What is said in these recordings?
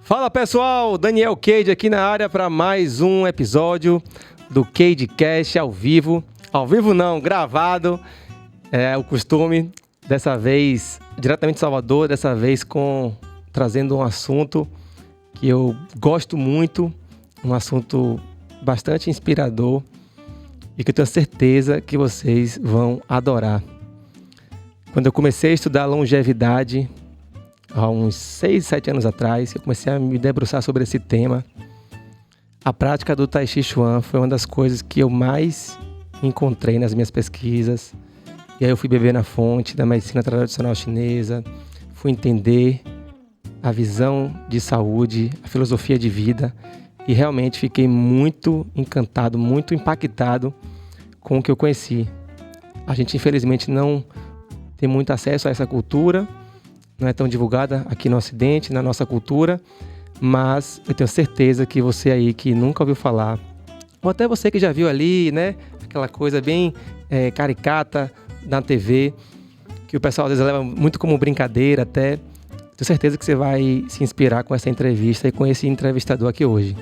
Fala pessoal, Daniel Cade aqui na área para mais um episódio do CadeCast ao vivo. Ao vivo não, gravado, é o costume. Dessa vez, diretamente de Salvador, dessa vez trazendo um assunto que eu gosto muito, um assunto bastante inspirador e que eu tenho certeza que vocês vão adorar. Quando eu comecei a estudar longevidade, há uns 6, 7 anos atrás, eu comecei a me debruçar sobre esse tema. A prática do Tai Chi Chuan foi uma das coisas que eu mais encontrei nas minhas pesquisas. E aí eu fui beber na fonte da medicina tradicional chinesa, fui entender a visão de saúde, a filosofia de vida e realmente fiquei muito encantado, muito impactado com o que eu conheci. A gente infelizmente não tem muito acesso a essa cultura, não é tão divulgada aqui no Ocidente, na nossa cultura, mas eu tenho certeza que você aí que nunca ouviu falar, ou até você que já viu ali, né, aquela coisa bem caricata na TV, que o pessoal às vezes leva muito como brincadeira até, tenho certeza que você vai se inspirar com essa entrevista e com esse entrevistador aqui hoje.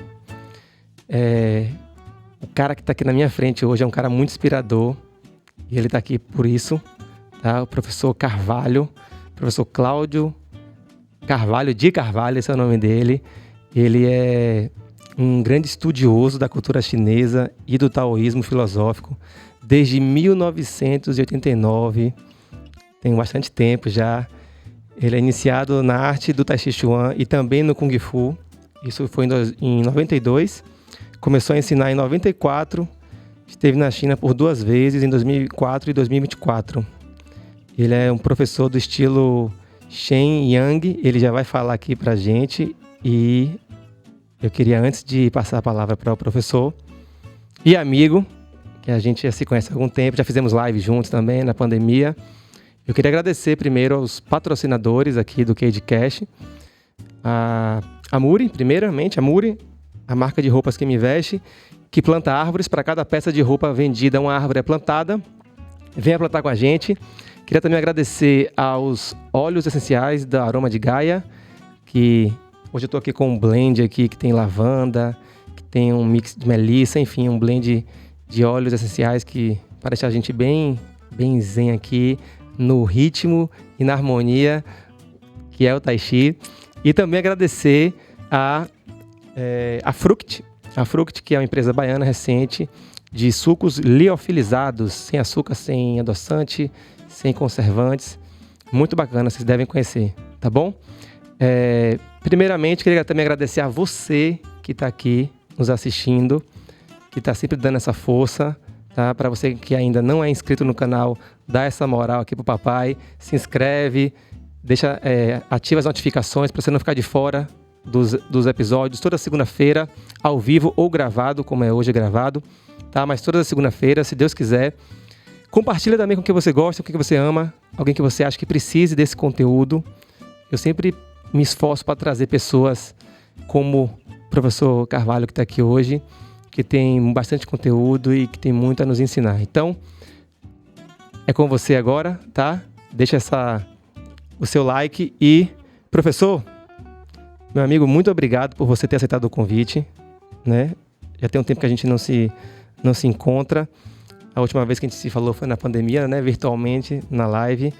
O cara que está aqui na minha frente hoje é um cara muito inspirador, e ele está aqui por isso, tá? O professor Carvalho, professor Cláudio Carvalho, de Carvalho, esse é o nome dele. Ele é um grande estudioso da cultura chinesa e do taoísmo filosófico desde 1989, tem bastante tempo já. Ele é iniciado na arte do Tai Chi Chuan e também no Kung Fu. Isso foi em 92. Começou a ensinar em 94. Esteve na China por 2 vezes, em 2004 e 2024. Ele é um professor do estilo Shen Yang, ele já vai falar aqui pra gente e eu queria, antes de passar a palavra para o professor e amigo, que a gente já se conhece há algum tempo, já fizemos live juntos também na pandemia, eu queria agradecer primeiro aos patrocinadores aqui do CadeCast, a Muri, primeiramente, a Muri, a marca de roupas que me veste, que planta árvores, para cada peça de roupa vendida, uma árvore é plantada, venha plantar com a gente. Queria também agradecer aos óleos essenciais da Aroma de Gaia, que hoje eu estou aqui com um blend aqui que tem lavanda, que tem um mix de melissa, enfim, um blend de óleos essenciais que para deixar a gente bem zen aqui no ritmo e na harmonia que é o Tai Chi. E também agradecer a Fruct, que é uma empresa baiana recente de sucos liofilizados, sem açúcar, sem adoçante, sem conservantes, muito bacana, vocês devem conhecer, tá bom? Primeiramente, queria também agradecer a você que está aqui nos assistindo, que está sempre dando essa força, tá? Para você que ainda não é inscrito no canal, dá essa moral aqui pro papai, se inscreve, ativa as notificações para você não ficar de fora dos episódios, toda segunda-feira, ao vivo ou gravado, como é hoje gravado, tá? Mas toda segunda-feira, se Deus quiser. Compartilha também com quem você gosta, com quem você ama, alguém que você acha que precise desse conteúdo. Eu sempre me esforço para trazer pessoas como o professor Carvalho, que está aqui hoje, que tem bastante conteúdo e que tem muito a nos ensinar. Então, é com você agora, tá? Deixa o seu like e, professor, meu amigo, muito obrigado por você ter aceitado o convite, né? Já tem um tempo que a gente não se encontra. A última vez que a gente se falou foi na pandemia, né? Virtualmente, na live.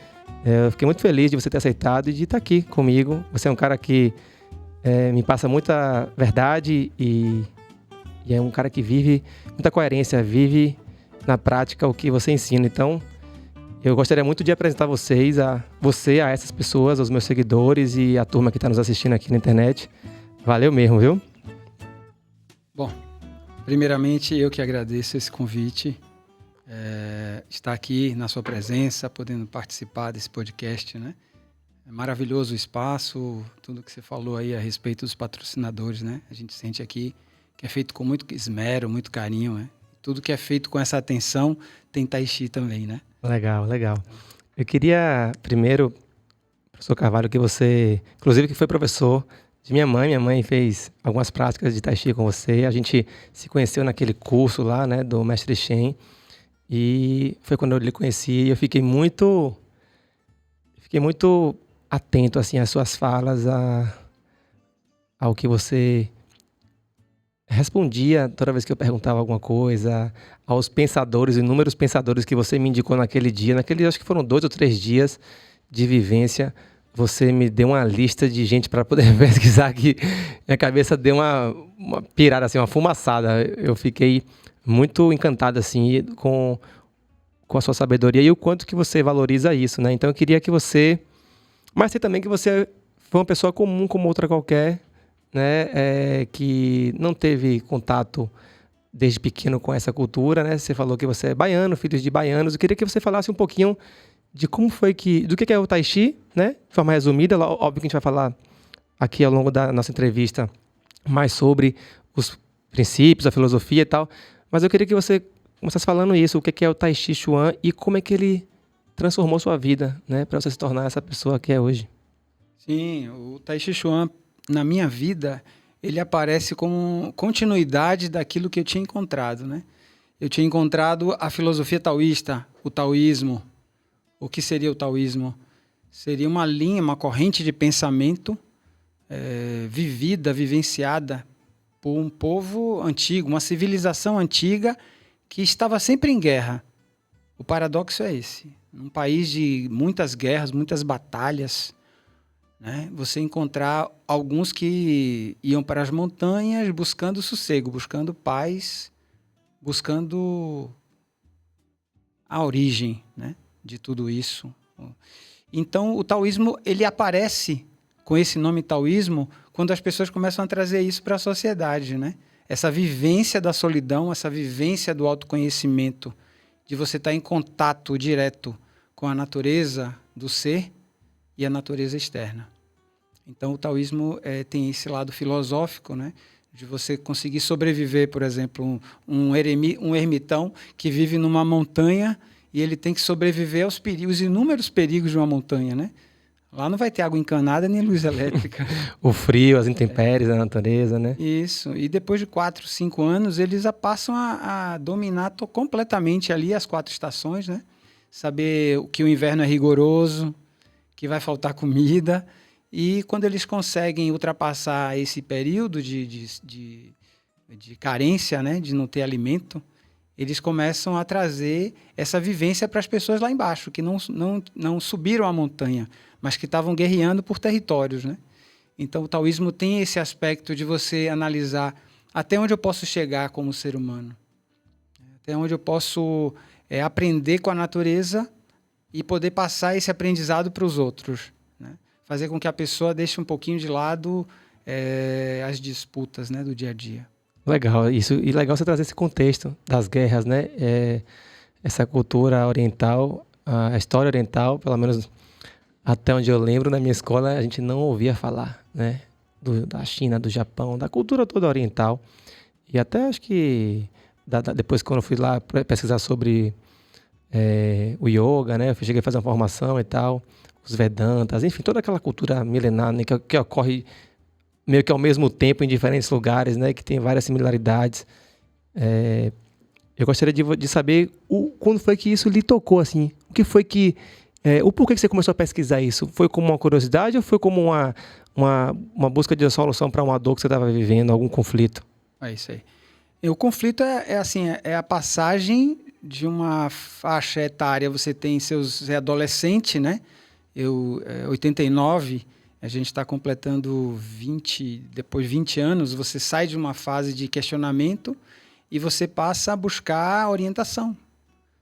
Eu fiquei muito feliz de você ter aceitado e de estar aqui comigo. Você é um cara que me passa muita verdade e é um cara que vive muita coerência, vive na prática o que você ensina. Então, eu gostaria muito de apresentar a essas pessoas, aos meus seguidores e a turma que está nos assistindo aqui na internet. Valeu mesmo, viu? Bom, primeiramente eu que agradeço esse convite. Estar aqui na sua presença, podendo participar desse podcast, né? É maravilhoso o espaço, tudo que você falou aí a respeito dos patrocinadores, né? A gente sente aqui que é feito com muito esmero, muito carinho, né? Tudo que é feito com essa atenção tem Tai Chi também, né? Legal. Eu queria primeiro, professor Carvalho, que você, inclusive que foi professor de minha mãe fez algumas práticas de Tai Chi com você, a gente se conheceu naquele curso lá, né, do Mestre Shen. E foi quando eu lhe conheci e eu fiquei muito atento assim às suas falas, ao que você respondia toda vez que eu perguntava alguma coisa, aos pensadores, inúmeros pensadores que você me indicou naquele dia, acho que foram 2 ou 3 dias de vivência, você me deu uma lista de gente para poder pesquisar aqui. Minha cabeça deu uma pirada, assim, uma fumaçada. Eu fiquei muito encantado assim, com a sua sabedoria e o quanto que você valoriza isso, né? Então eu queria que você... Mas sei também que você foi uma pessoa comum como outra qualquer, né? Que não teve contato desde pequeno com essa cultura, né? Você falou que você é baiano, filho de baianos. Eu queria que você falasse um pouquinho de como foi do que é o Tai Chi, né? De forma resumida, óbvio que a gente vai falar aqui ao longo da nossa entrevista mais sobre os princípios, a filosofia e tal, mas eu queria que você começasse falando isso, o que é o Tai Chi Chuan e como é que ele transformou sua vida, né? Para você se tornar essa pessoa que é hoje. Sim, o Tai Chi Chuan, na minha vida, ele aparece como continuidade daquilo que eu tinha encontrado, né? Eu tinha encontrado a filosofia taoísta, o taoísmo. O que seria o taoísmo? Seria uma linha, uma corrente de pensamento vivida, vivenciada por um povo antigo, uma civilização antiga que estava sempre em guerra. O paradoxo é esse. Num país de muitas guerras, muitas batalhas, né? Você encontrar alguns que iam para as montanhas buscando sossego, buscando paz, buscando a origem, né, de tudo isso. Então, o taoísmo, ele aparece com esse nome taoísmo quando as pessoas começam a trazer isso para a sociedade, né? Essa vivência da solidão, essa vivência do autoconhecimento, de você estar em contato direto com a natureza do ser e a natureza externa. Então, o taoísmo tem esse lado filosófico, né? De você conseguir sobreviver, por exemplo, um ermitão que vive numa montanha e ele tem que sobreviver aos perigos, inúmeros perigos de uma montanha, né? Lá não vai ter água encanada nem luz elétrica. O frio, as intempéries da natureza, né? Isso. E depois de 4, 5 anos, eles passam a dominar completamente ali as 4 estações, né? Saber que o inverno é rigoroso, que vai faltar comida. E quando eles conseguem ultrapassar esse período de carência, né? De não ter alimento, eles começam a trazer essa vivência para as pessoas lá embaixo, que não subiram a montanha, mas que estavam guerreando por territórios, né? Então, o taoísmo tem esse aspecto de você analisar até onde eu posso chegar como ser humano, até onde eu posso aprender com a natureza e poder passar esse aprendizado para os outros, né? Fazer com que a pessoa deixe um pouquinho de lado as disputas, né, do dia a dia. Legal, isso. E legal você trazer esse contexto das guerras, né? Essa cultura oriental, a história oriental, pelo menos até onde eu lembro, na minha escola, a gente não ouvia falar, né? Da China, do Japão, da cultura toda oriental. E até acho que depois, quando eu fui lá pesquisar sobre o yoga, né? Eu cheguei a fazer uma formação e tal, os Vedantas, enfim, toda aquela cultura milenar, né, que ocorre meio que ao mesmo tempo em diferentes lugares, né, que tem várias similaridades. Eu gostaria de saber quando foi que isso lhe tocou, assim, o que foi que... o porquê que você começou a pesquisar isso? Foi como uma curiosidade ou foi como uma busca de solução para uma dor que você estava vivendo, algum conflito? É isso aí. O conflito é a passagem de uma faixa etária, você tem seus adolescente, né? 89, a gente está completando 20, depois de 20 anos, você sai de uma fase de questionamento e você passa a buscar orientação.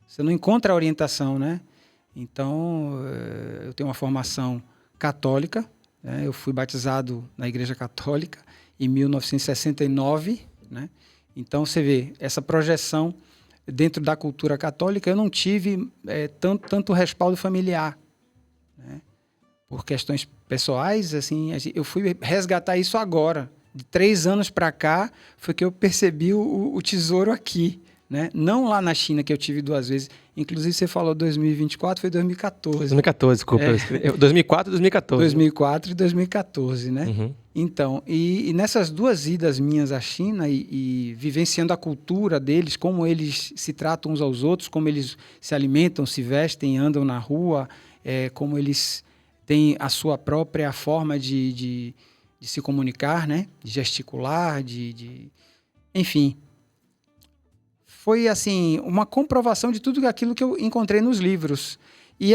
Você não encontra a orientação, né? Então, eu tenho uma formação católica, né? Eu fui batizado na Igreja Católica em 1969, né? Então, você vê, essa projeção dentro da cultura católica, eu não tive tanto respaldo familiar, né? Por questões pessoais, assim, eu fui resgatar isso agora. De 3 anos para cá, foi que eu percebi o tesouro aqui, né? Não lá na China, que eu tive 2 vezes. Inclusive, você falou 2024, foi 2014. 2014, desculpa. 2004 e 2014. 2004 e 2014, né? Uhum. Então, e nessas 2 idas minhas à China e vivenciando a cultura deles, como eles se tratam uns aos outros, como eles se alimentam, se vestem, andam na rua, como eles têm a sua própria forma de se comunicar, né? De gesticular, enfim. Foi, assim, uma comprovação de tudo aquilo que eu encontrei nos livros. E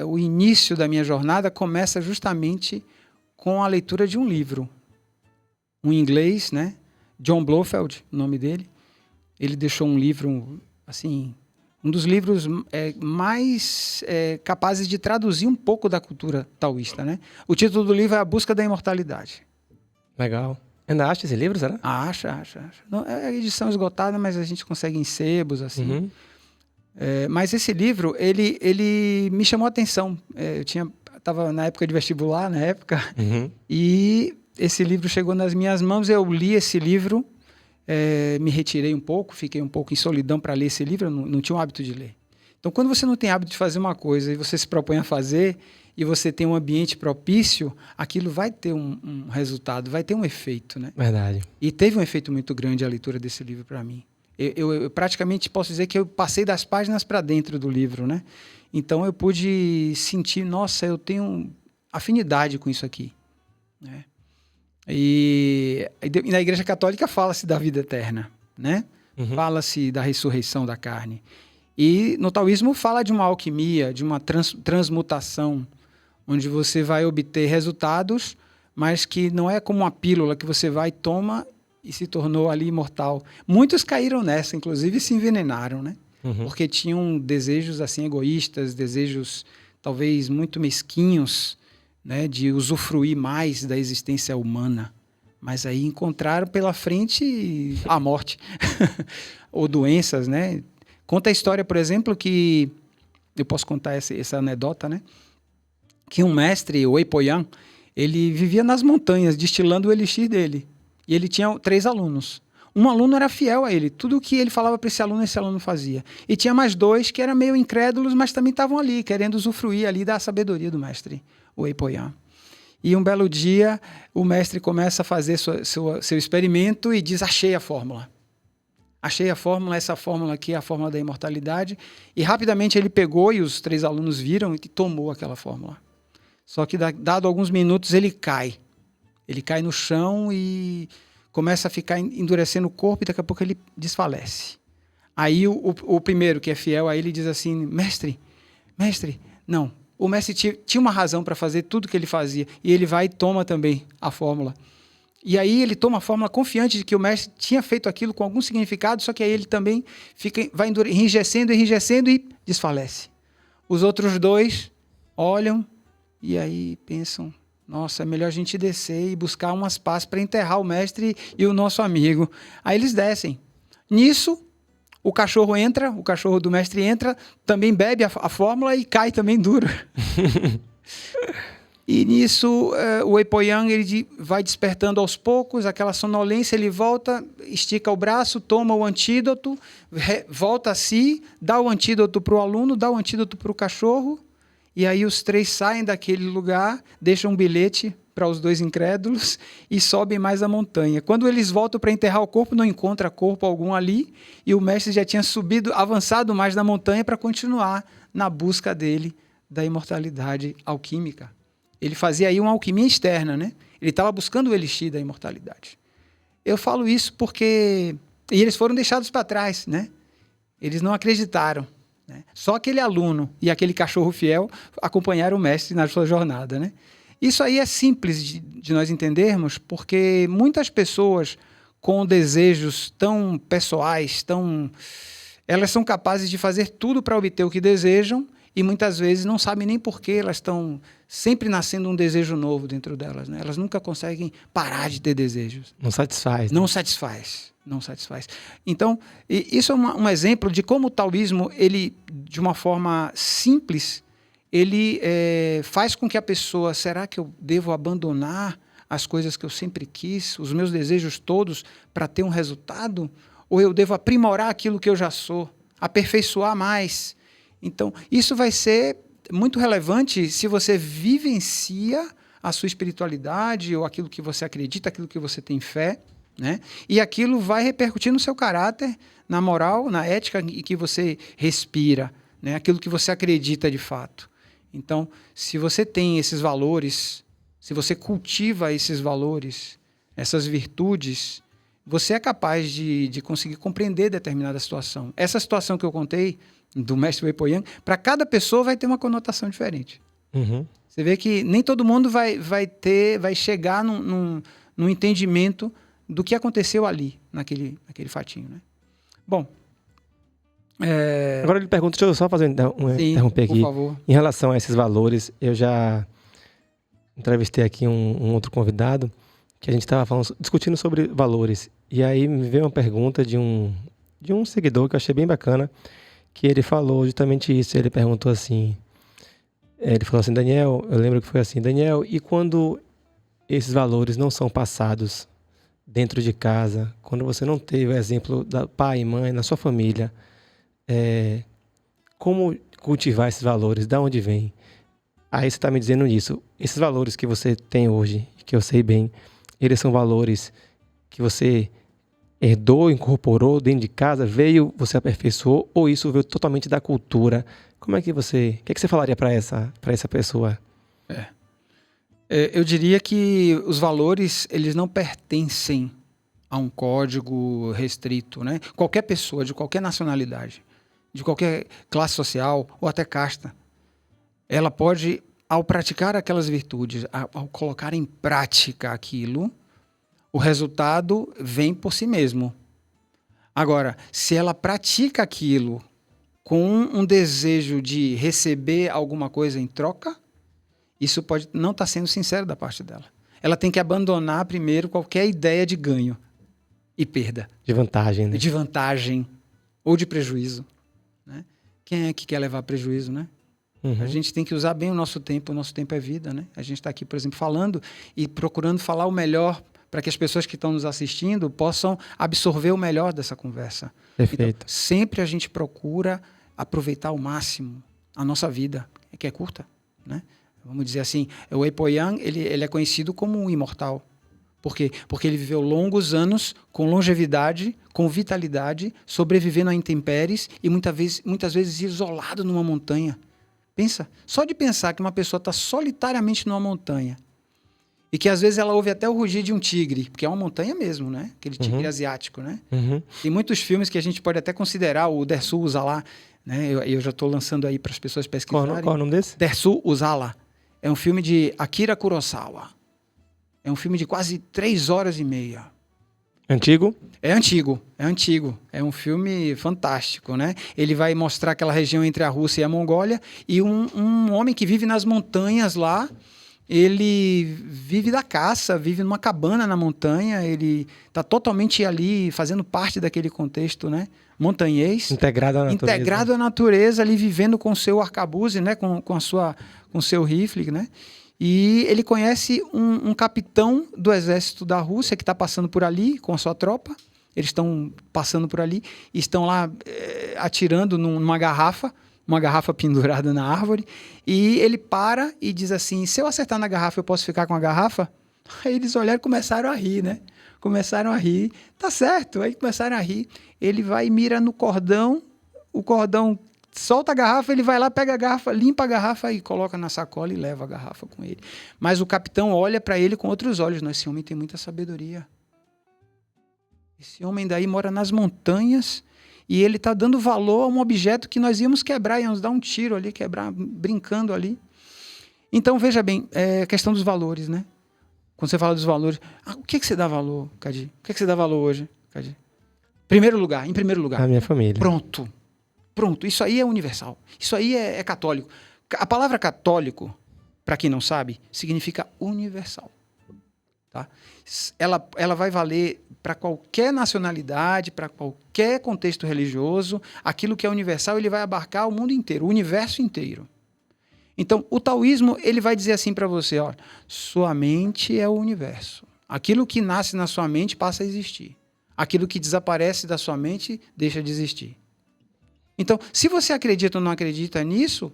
o início da minha jornada começa justamente com a leitura de um livro. Um inglês, né? John Blofeld, o nome dele. Ele deixou um livro, assim, um dos livros mais capazes de traduzir um pouco da cultura taoísta, né? O título do livro é A Busca da Imortalidade. Legal. Ainda acha esse livro, será? Acha. Não, é edição esgotada, mas a gente consegue em sebos, assim. Uhum. Mas esse livro, ele me chamou a atenção. Eu estava na época de vestibular, Uhum. e esse livro chegou nas minhas mãos, eu li esse livro, me retirei um pouco, fiquei um pouco em solidão para ler esse livro, eu não tinha o hábito de ler. Então, quando você não tem hábito de fazer uma coisa e você se propõe a fazer, e você tem um ambiente propício, aquilo vai ter um resultado, vai ter um efeito, né? Verdade. E teve um efeito muito grande a leitura desse livro para mim. Eu praticamente posso dizer que eu passei das páginas para dentro do livro, né? Então eu pude sentir, nossa, eu tenho afinidade com isso aqui, né? E na Igreja Católica fala-se da vida eterna, né? Uhum. Fala-se da ressurreição da carne. E no taoísmo fala de uma alquimia, de uma transmutação, onde você vai obter resultados, mas que não é como uma pílula que você vai, toma e se tornou ali imortal. Muitos caíram nessa, inclusive se envenenaram, né? Uhum. Porque tinham desejos assim egoístas, desejos talvez muito mesquinhos, né, de usufruir mais da existência humana. Mas aí encontraram pela frente a morte ou doenças, né? Conta a história, por exemplo, que eu posso contar essa anedota, né? Que um mestre, o Weipoyan, ele vivia nas montanhas destilando o elixir dele. E ele tinha 3 alunos. Um aluno era fiel a ele. Tudo o que ele falava para esse aluno fazia. E tinha mais 2 que eram meio incrédulos, mas também estavam ali, querendo usufruir ali da sabedoria do mestre, o Weipoyan. E um belo dia, o mestre começa a fazer seu experimento e diz, achei a fórmula. Achei a fórmula, essa fórmula aqui é a fórmula da imortalidade. E rapidamente ele pegou, e os 3 alunos viram, e tomou aquela fórmula. Só que, dado alguns minutos, ele cai. Ele cai no chão e começa a ficar endurecendo o corpo, e daqui a pouco ele desfalece. Aí o primeiro, que é fiel a ele, diz assim, mestre, não. O mestre tinha uma razão para fazer tudo que ele fazia. E ele vai e toma também a fórmula. E aí ele toma a fórmula confiante de que o mestre tinha feito aquilo com algum significado, só que aí ele também vai enrijecendo e desfalece. Os outros 2 olham e aí pensam, nossa, é melhor a gente descer e buscar umas pás para enterrar o mestre e o nosso amigo. Aí eles descem. Nisso, o cachorro do mestre entra, também bebe a fórmula e cai também duro. E nisso, o Weipoyan, ele vai despertando aos poucos, aquela sonolência, ele volta, estica o braço, toma o antídoto, volta a si, dá o antídoto para o aluno, dá o antídoto para o cachorro, e aí os 3 saem daquele lugar, deixam um bilhete para os 2 incrédulos e sobem mais a montanha. Quando eles voltam para enterrar o corpo, não encontra corpo algum ali, e o mestre já tinha avançado mais na montanha para continuar na busca dele da imortalidade alquímica. Ele fazia aí uma alquimia externa, né? Ele estava buscando o elixir da imortalidade. Eu falo isso porque... E eles foram deixados para trás, né? Eles não acreditaram, né? Só aquele aluno e aquele cachorro fiel acompanharam o mestre na sua jornada, né? Isso aí é simples de nós entendermos, porque muitas pessoas com desejos tão pessoais, elas são capazes de fazer tudo para obter o que desejam, e muitas vezes não sabem nem por que elas estão sempre nascendo um desejo novo dentro delas, né? Elas nunca conseguem parar de ter desejos. Não satisfaz. Não satisfaz. Então, isso é um exemplo de como o taoísmo, ele, de uma forma simples, ele faz com que a pessoa, será que eu devo abandonar as coisas que eu sempre quis, os meus desejos todos, para ter um resultado? Ou eu devo aprimorar aquilo que eu já sou, aperfeiçoar mais? Então, isso vai ser muito relevante se você vivencia a sua espiritualidade ou aquilo que você acredita, aquilo que você tem fé, né? E aquilo vai repercutir no seu caráter, na moral, na ética em que você respira, né? Aquilo que você acredita de fato. Então, se você tem esses valores se você cultiva esses valores, essas virtudes, você é capaz de conseguir compreender determinada situação. Essa situação que eu contei, do mestre Wei Po Yang, para cada pessoa vai ter uma conotação diferente. Uhum. Você vê que nem todo mundo vai chegar num entendimento do que aconteceu ali, naquele fatinho, né? Bom, agora eu lhe pergunto, deixa eu só interromper aqui. Por favor. Em relação a esses valores, eu já entrevistei aqui um outro convidado que a gente estava discutindo sobre valores. E aí me veio uma pergunta de um seguidor que eu achei bem bacana, que ele falou justamente isso. Ele perguntou assim, ele falou assim, Daniel, eu lembro que foi assim, Daniel, e quando esses valores não são passados dentro de casa, quando você não teve o exemplo da pai e mãe na sua família, como cultivar esses valores? Da onde vem? Aí você está me dizendo isso. Esses valores que você tem hoje, que eu sei bem, eles são valores que você herdou, incorporou dentro de casa, você aperfeiçoou, ou isso veio totalmente da cultura? Como é que você... O que você falaria para essa pessoa? Eu diria que os valores, eles não pertencem a um código restrito, né? Qualquer pessoa, de qualquer nacionalidade, de qualquer classe social ou até casta, ela pode, ao praticar aquelas virtudes, ao colocar em prática aquilo, o resultado vem por si mesmo. Agora, se ela pratica aquilo com um desejo de receber alguma coisa em troca, isso pode não estar sendo sincero da parte dela. Ela tem que abandonar primeiro qualquer ideia de ganho e perda. De vantagem, né? De vantagem ou de prejuízo, né? Quem é que quer levar prejuízo, né? Uhum. A gente tem que usar bem o nosso tempo é vida, né? A gente está aqui, por exemplo, falando e procurando falar o melhor para que as pessoas que estão nos assistindo possam absorver o melhor dessa conversa. Perfeito. Então, sempre a gente procura aproveitar ao máximo a nossa vida, que é curta, né? Vamos dizer assim, o Wei Po Yang, ele é conhecido como um imortal. Por quê? Porque ele viveu longos anos com longevidade, com vitalidade, sobrevivendo a intempéries e muitas vezes isolado numa montanha. Pensa, só de pensar que uma pessoa está solitariamente numa montanha e que às vezes ela ouve até o rugir de um tigre, porque é uma montanha mesmo, né? Aquele tigre asiático, né? Uhum. Tem muitos filmes que a gente pode até considerar, o Dersu Uzala, né? Eu já estou lançando aí para as pessoas pesquisarem. Qual é o nome desse? Dersu Uzala. É um filme de Akira Kurosawa. É um filme de quase 3 horas e meia. Antigo? É antigo. É um filme fantástico, né? Ele vai mostrar aquela região entre a Rússia e a Mongólia e um homem que vive nas montanhas lá. Ele vive da caça, vive numa cabana na montanha, ele está totalmente ali, fazendo parte daquele contexto, né? Montanhês. Integrado à natureza. Integrado à natureza, ali vivendo com o seu arcabouço, né? Com o seu rifle, né? E ele conhece um capitão do exército da Rússia que está passando por ali com a sua tropa. Eles estão passando por ali e estão lá atirando numa garrafa pendurada na árvore. E ele para e diz assim, se eu acertar na garrafa, eu posso ficar com a garrafa? Aí eles olharam e começaram a rir, né? Começaram a rir. Tá certo, aí começaram a rir. Ele vai e mira no cordão, o cordão solta a garrafa, ele vai lá, pega a garrafa, limpa a garrafa e coloca na sacola e leva a garrafa com ele. Mas o capitão olha para ele com outros olhos. Esse homem tem muita sabedoria. Esse homem daí mora nas montanhas e ele está dando valor a um objeto que nós íamos quebrar, íamos dar um tiro ali, quebrar, brincando ali. Então, veja bem, é a questão dos valores, né? Quando você fala dos valores, o que você dá valor, Cadi? O que você dá valor hoje, Cadi? Em primeiro lugar. A minha família. Pronto, isso aí é universal. Isso aí é católico. A palavra católico, para quem não sabe, significa universal. Tá? Ela vai valer para qualquer nacionalidade, para qualquer contexto religioso. Aquilo que é universal, ele vai abarcar o mundo inteiro, o universo inteiro. Então, o taoísmo, ele vai dizer assim para você, ó, sua mente é o universo. Aquilo que nasce na sua mente passa a existir. Aquilo que desaparece da sua mente deixa de existir. Então, se você acredita ou não acredita nisso,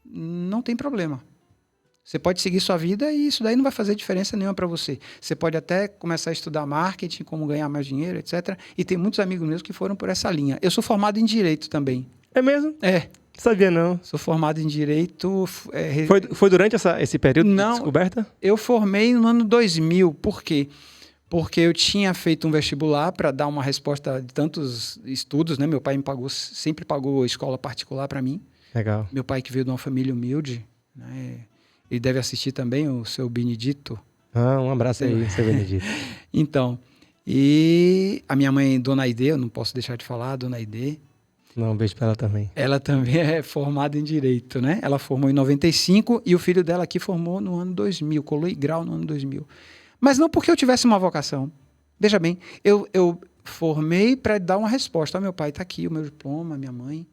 não tem problema. Você pode seguir sua vida e isso daí não vai fazer diferença nenhuma para você. Você pode até começar a estudar marketing, como ganhar mais dinheiro, etc. E tem muitos amigos meus que foram por essa linha. Eu sou formado em Direito também. É mesmo? É. Sabia não. Sou formado em Direito. Foi durante esse período de Não, descoberta? Eu formei no ano 2000. Por quê? Porque eu tinha feito um vestibular para dar uma resposta de tantos estudos, né? Meu pai sempre pagou escola particular para mim. Legal. Meu pai que veio de uma família humilde, né? Ele deve assistir também, o seu Benedito. Um abraço aí, seu Benedito. Então, e a minha mãe, Dona Aide, eu não posso deixar de falar, Dona Aide. Um beijo para ela também. Ela também é formada em Direito, né? Ela formou em 95 e o filho dela aqui formou no ano 2000, colou grau no ano 2000. Mas não porque eu tivesse uma vocação. Veja bem, eu formei para dar uma resposta. Meu pai está aqui, o meu diploma, minha mãe.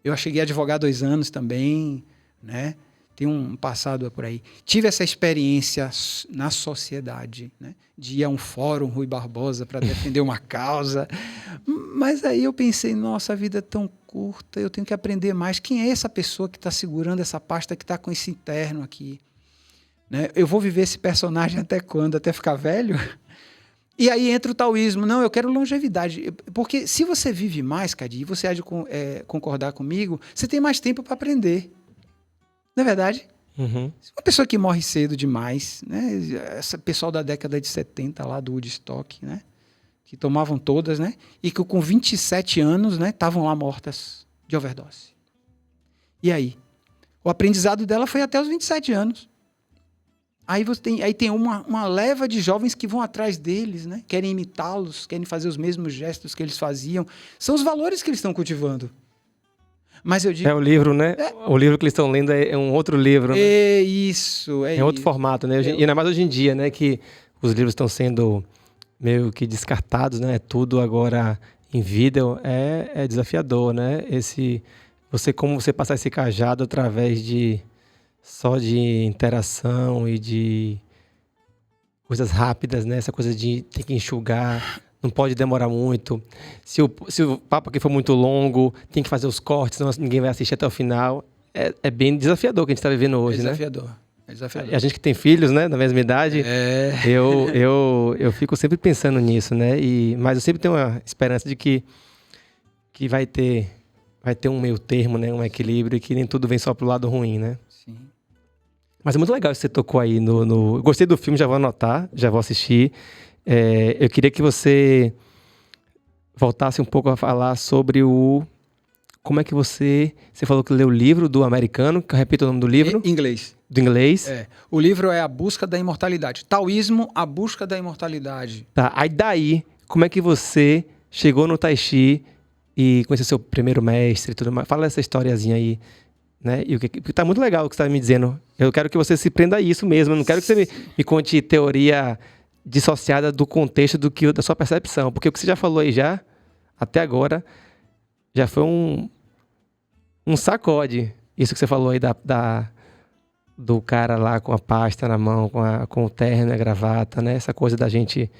Eu cheguei a advogar 2 anos também, né? Tem um passado por aí. Tive essa experiência na sociedade, né? De ir a um fórum Rui Barbosa para defender uma causa. Mas aí eu pensei, nossa, a vida é tão curta, eu tenho que aprender mais. Quem é essa pessoa que está segurando essa pasta, que está com esse interno aqui? Né? Eu vou viver esse personagem até quando? Até ficar velho? E aí entra o taoísmo. Não, eu quero longevidade. Porque se você vive mais, Cadi, e você há de concordar comigo, você tem mais tempo para aprender. Não é verdade? Uhum. Uma pessoa que morre cedo demais, né? Esse pessoal da década de 70 lá do Woodstock, né? Que tomavam todas, né? E que com 27 anos, né, estavam lá mortas de overdose. E aí? O aprendizado dela foi até os 27 anos. Aí tem uma leva de jovens que vão atrás deles, né? Querem imitá-los, querem fazer os mesmos gestos que eles faziam. São os valores que eles estão cultivando. Mas eu digo... É o livro, né? O livro que eles estão lendo é um outro livro, né? É isso. É outro formato, né? E ainda mais hoje em dia, né? Que os livros estão sendo meio que descartados, né? Tudo agora em vídeo é desafiador, né? Como você passar esse cajado através só de interação e de coisas rápidas, né? Essa coisa de ter que enxugar, não pode demorar muito. Se o papo aqui for muito longo, tem que fazer os cortes, senão ninguém vai assistir até o final. É bem desafiador o que a gente está vivendo hoje, né? É desafiador. A gente que tem filhos, né, da mesma idade, eu fico sempre pensando nisso, né? Mas eu sempre tenho uma esperança de que vai ter um meio termo, né? Um equilíbrio, e que nem tudo vem só pro lado ruim, né? Sim. Mas é muito legal que você tocou aí no... Gostei do filme, já vou anotar, já vou assistir. Eu queria que você voltasse um pouco a falar sobre como é que você falou que leu o livro do americano, que eu repito o nome do livro? Inglês. Do inglês. O livro é A Busca da Imortalidade. Taoísmo, A Busca da Imortalidade. Tá, aí daí, como é que você chegou no Tai Chi e conheceu seu primeiro mestre e tudo mais? Fala essa historiazinha aí, né? Porque tá muito legal o que você tá me dizendo. Eu quero que você se prenda a isso mesmo. Eu não quero que você me conte teoria dissociada do contexto da sua percepção. Porque o que você já falou aí até agora, já foi um sacode. Isso que você falou aí do cara lá com a pasta na mão, com o terno e a gravata, né? Essa coisa da gente...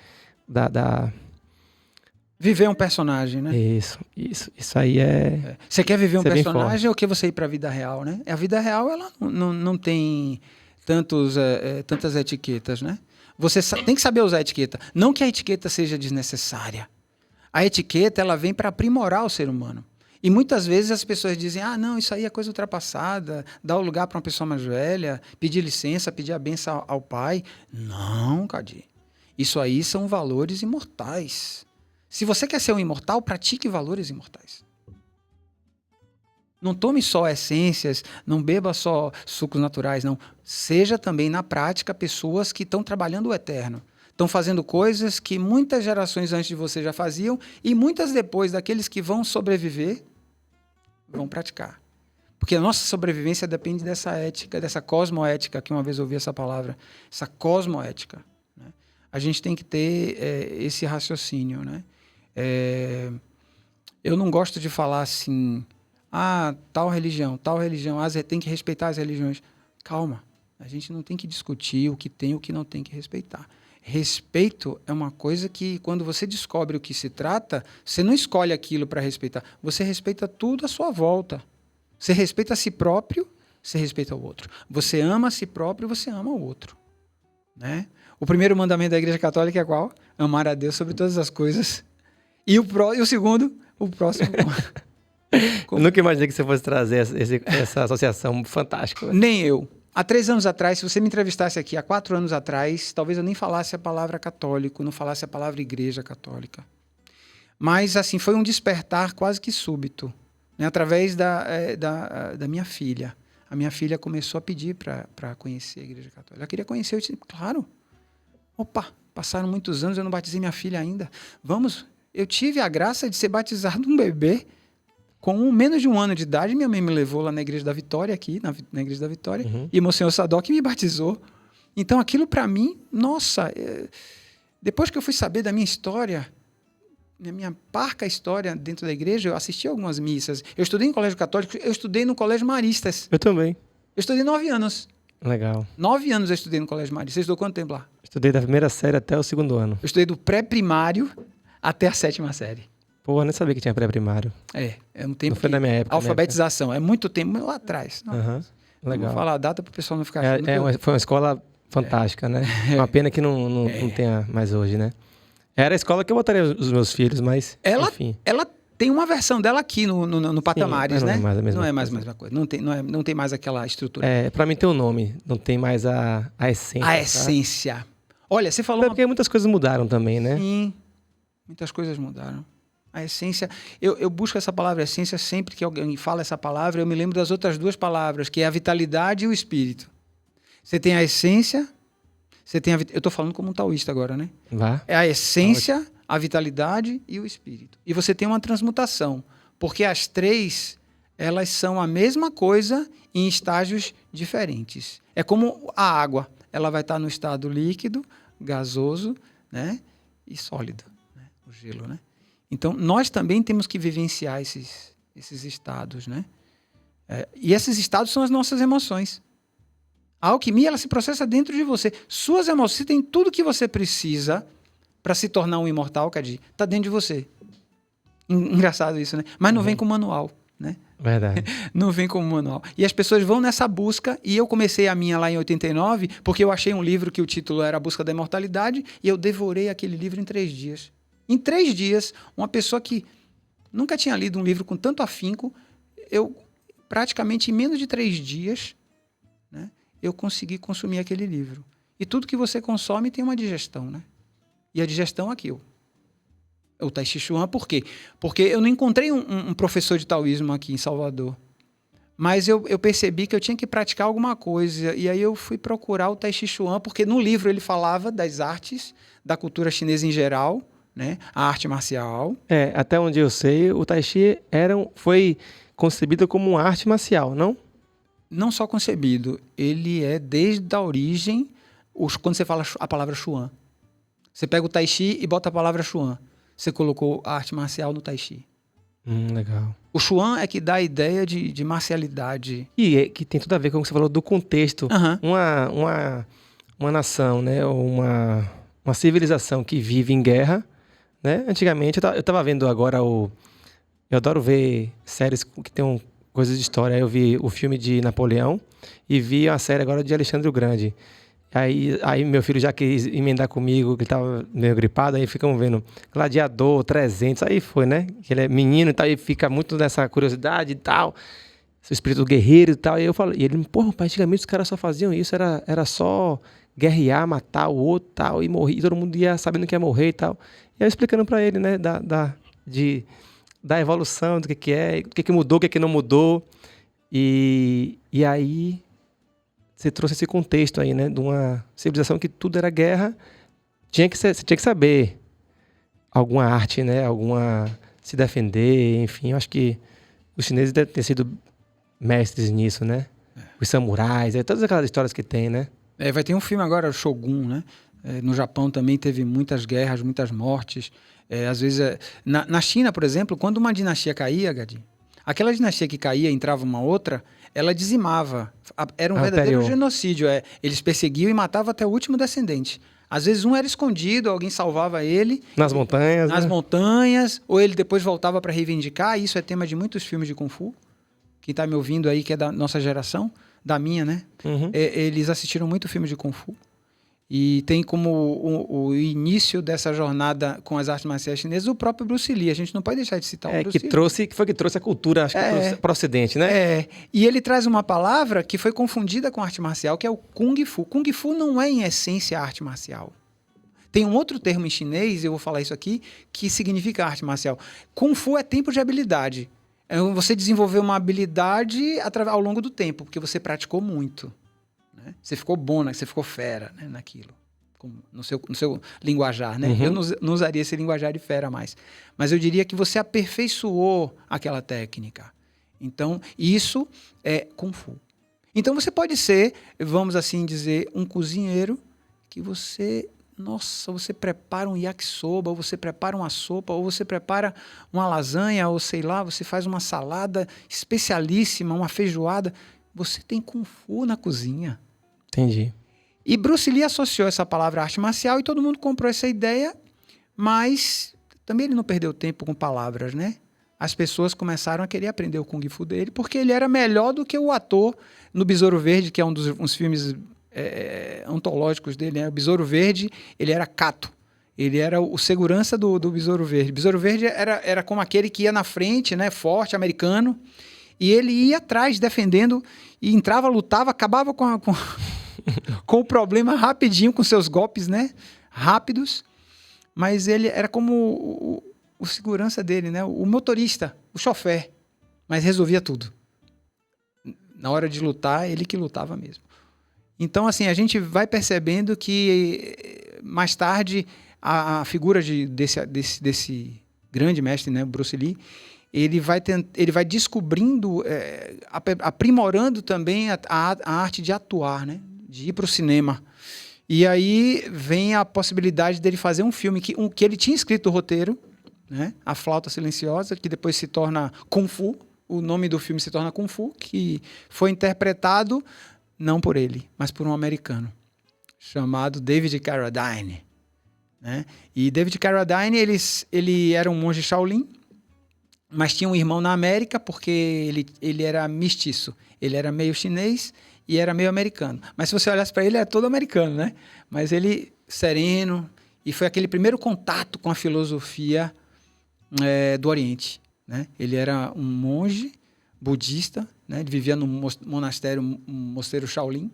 Viver um personagem, né? Isso aí Você quer viver um personagem ou quer você ir para a vida real, né? A vida real, ela não tem tantas etiquetas, né? Você tem que saber usar a etiqueta. Não que a etiqueta seja desnecessária. A etiqueta, ela vem para aprimorar o ser humano. E muitas vezes as pessoas dizem, não, isso aí é coisa ultrapassada, dar o lugar para uma pessoa mais velha, pedir licença, pedir a benção ao pai. Não, Cadi. Isso aí são valores imortais. Se você quer ser um imortal, pratique valores imortais. Não tome só essências, não beba só sucos naturais, não. Seja também, na prática, pessoas que estão trabalhando o eterno. Estão fazendo coisas que muitas gerações antes de você já faziam e muitas depois daqueles que vão sobreviver, vão praticar. Porque a nossa sobrevivência depende dessa ética, dessa cosmoética, que uma vez eu ouvi essa palavra, essa cosmoética. Né? A gente tem que ter esse raciocínio, né? Eu não gosto de falar assim, tal religião, tem que respeitar as religiões. Calma, a gente não tem que discutir o que tem e o que não tem que respeitar. Respeito é uma coisa que, quando você descobre o que se trata, você não escolhe aquilo para respeitar. Você respeita tudo à sua volta. Você respeita a si próprio, você respeita o outro. Você ama a si próprio, você ama o outro. Né? O primeiro mandamento da Igreja Católica é qual? Amar a Deus sobre todas as coisas. E o segundo, o próximo. Eu nunca imaginei que você fosse trazer essa associação fantástica. Nem eu. Há 3 anos atrás, se você me entrevistasse aqui há 4 anos atrás, talvez eu nem falasse a palavra católico, não falasse a palavra igreja católica. Mas, assim, foi um despertar quase que súbito, né? Através da minha filha. A minha filha começou a pedir para conhecer a igreja católica. Ela queria conhecer, eu disse, claro. Opa, passaram muitos anos, eu não batizei minha filha ainda. Vamos, eu tive a graça de ser batizado um bebê com menos de 1 ano de idade. Minha mãe me levou lá na Igreja da Vitória, aqui, na Igreja da Vitória, e Monsenhor Sadoc me batizou. Então, aquilo para mim, nossa, depois que eu fui saber da minha história, minha parca história dentro da igreja, eu assisti algumas missas. Eu estudei em colégio católico, eu estudei no colégio Maristas. Eu também. Eu estudei 9 anos. Legal. 9 anos eu estudei no colégio Maristas. Você estudou quanto tempo lá? Estudei da primeira série até o 2º ano. Eu estudei do pré-primário até a 7ª série. Pô, eu nem sabia que tinha pré-primário. É um tempo. Não foi da minha época. Alfabetização, é muito tempo lá atrás. Legal. Não vou falar a data para o pessoal não ficar achando. Foi uma escola fantástica, né? Uma pena que não tenha mais hoje, né? Era a escola que eu botaria os meus filhos, mas enfim. Ela tem uma versão dela aqui no Patamares, sim, né? Não é mais a mesma coisa. Não tem mais aquela estrutura. Pra mim tem um nome, não tem mais a essência. A essência. Olha, você falou... Porque muitas coisas mudaram também, né? Sim, muitas coisas mudaram. A essência... Eu busco essa palavra essência sempre que alguém fala essa palavra, eu me lembro das outras 2 palavras, que é a vitalidade e o espírito. Você tem a essência... Eu estou falando como um taoísta agora, né? É a essência, a vitalidade e o espírito. E você tem uma transmutação, porque as 3, elas são a mesma coisa em estágios diferentes. É como a água. Ela vai estar no estado líquido, gasoso, né? E sólido, né? O gelo, né? Então, nós também temos que vivenciar esses estados, né? E esses estados são as nossas emoções. A alquimia, ela se processa dentro de você. Suas emoções, você tem tudo que você precisa para se tornar um imortal, Cadi. Está dentro de você. Engraçado isso, né? Mas não vem com manual, né? Verdade. Não vem com manual. E as pessoas vão nessa busca, e eu comecei a minha lá em 89, porque eu achei um livro que o título era A Busca da Imortalidade, e eu devorei aquele livro em 3 dias. Em 3 dias, uma pessoa que nunca tinha lido um livro com tanto afinco, eu praticamente em menos de 3 dias, né? Eu consegui consumir aquele livro. E tudo que você consome tem uma digestão, né? E a digestão é aquilo. O Tai Chi Chuan, por quê? Porque eu não encontrei um professor de taoísmo aqui em Salvador. Mas eu percebi que eu tinha que praticar alguma coisa. E aí eu fui procurar o Tai Chi Chuan, porque no livro ele falava das artes, da cultura chinesa em geral, né? A arte marcial. Até onde eu sei, o Tai Chi foi concebido como uma arte marcial, não? Não só concebido, ele é desde a origem, quando você fala a palavra Chuan. Você pega o Tai Chi e bota a palavra Chuan. Você colocou a arte marcial no Tai Chi. Legal. O Chuan é que dá a ideia de marcialidade. E que tem tudo a ver com o que você falou do contexto. Uma nação, né? Uma civilização que vive em guerra, né? Antigamente, eu estava vendo agora eu adoro ver séries que tem coisas de história. Eu vi o filme de Napoleão e vi a série agora de Alexandre o Grande. Aí meu filho já quis emendar comigo, que ele estava meio gripado, aí ficamos vendo Gladiador, 300, aí foi, né? Que ele é menino e tal, e fica muito nessa curiosidade e tal, seu espírito guerreiro e tal. E eu falo, e ele, porra, pai, antigamente os caras só faziam isso, era só guerrear, matar o outro e tal, e morrer, e todo mundo ia sabendo que ia morrer e tal. E eu explicando para ele, né, da evolução, do que é, o que mudou, o que não mudou. E aí você trouxe esse contexto aí, né, de uma civilização que tudo era guerra. Você tinha que saber alguma arte, né, se defender, enfim. Eu acho que os chineses devem ter sido mestres nisso, né? Os samurais, todas aquelas histórias que tem, né? Vai ter um filme agora, o Shogun, né? No Japão também teve muitas guerras, muitas mortes. Às vezes, na China, por exemplo, quando uma dinastia caía, Gadi, aquela dinastia que caía, entrava uma outra, ela dizimava. Era um verdadeiro genocídio. Eles perseguiam e matavam até o último descendente. Às vezes um era escondido, alguém salvava ele. Nas montanhas. Nas montanhas, ou ele depois voltava para reivindicar. Isso é tema de muitos filmes de Kung Fu. Quem está me ouvindo aí, que é da nossa geração, da minha, né? Eles assistiram muito filme de Kung Fu. E tem como o início dessa jornada com as artes marciais chinesas o próprio Bruce Lee. A gente não pode deixar de citar o Bruce Lee. Que trouxe a cultura, acho que para o Ocidente, né? E ele traz uma palavra que foi confundida com arte marcial, que é o Kung Fu. Kung Fu não é, em essência, arte marcial. Tem um outro termo em chinês, eu vou falar isso aqui, que significa arte marcial. Kung Fu é tempo de habilidade. É você desenvolver uma habilidade ao longo do tempo, porque você praticou muito. Né? Você ficou bom, você ficou fera, né, naquilo, no seu linguajar. Né? Eu não usaria esse linguajar de fera mais. Mas eu diria que você aperfeiçoou aquela técnica. Então, isso é Kung Fu. Então, você pode ser, vamos assim dizer, um cozinheiro que você prepara um yakisoba, ou você prepara uma sopa, ou você prepara uma lasanha, ou sei lá, você faz uma salada especialíssima, uma feijoada. Você tem Kung Fu na cozinha. Entendi. E Bruce Lee associou essa palavra à arte marcial e todo mundo comprou essa ideia, mas também ele não perdeu tempo com palavras, né? As pessoas começaram a querer aprender o Kung Fu dele, porque ele era melhor do que o ator no Besouro Verde, que é um dos filmes antológicos dele, né? O Besouro Verde, ele era Kato. Ele era o segurança do Besouro Verde. Besouro Verde era como aquele que ia na frente, né? Forte, americano, e ele ia atrás defendendo, e entrava, lutava, acabava com o problema rapidinho, com seus golpes, né? Rápidos, mas ele era como o segurança dele, né? O motorista, o chofer, mas resolvia tudo. Na hora de lutar, ele que lutava mesmo. Então, assim, a gente vai percebendo que mais tarde a figura desse grande mestre, né, Bruce Lee, ele vai descobrindo, aprimorando também a arte de atuar, né, de ir para o cinema. E aí vem a possibilidade dele fazer um filme que ele tinha escrito o roteiro, né, A Flauta Silenciosa, que depois se torna Kung Fu. O nome do filme se torna Kung Fu, que foi interpretado não por ele, mas por um americano, chamado David Carradine. Né? E David Carradine, ele era um monge Shaolin, mas tinha um irmão na América, porque ele era mestiço. Ele era meio chinês e era meio americano. Mas se você olhasse para ele, é todo americano, né? Mas ele, sereno, e foi aquele primeiro contato com a filosofia do Oriente. Né? Ele era um monge budista, né? Ele vivia num monastério, um mosteiro Shaolin,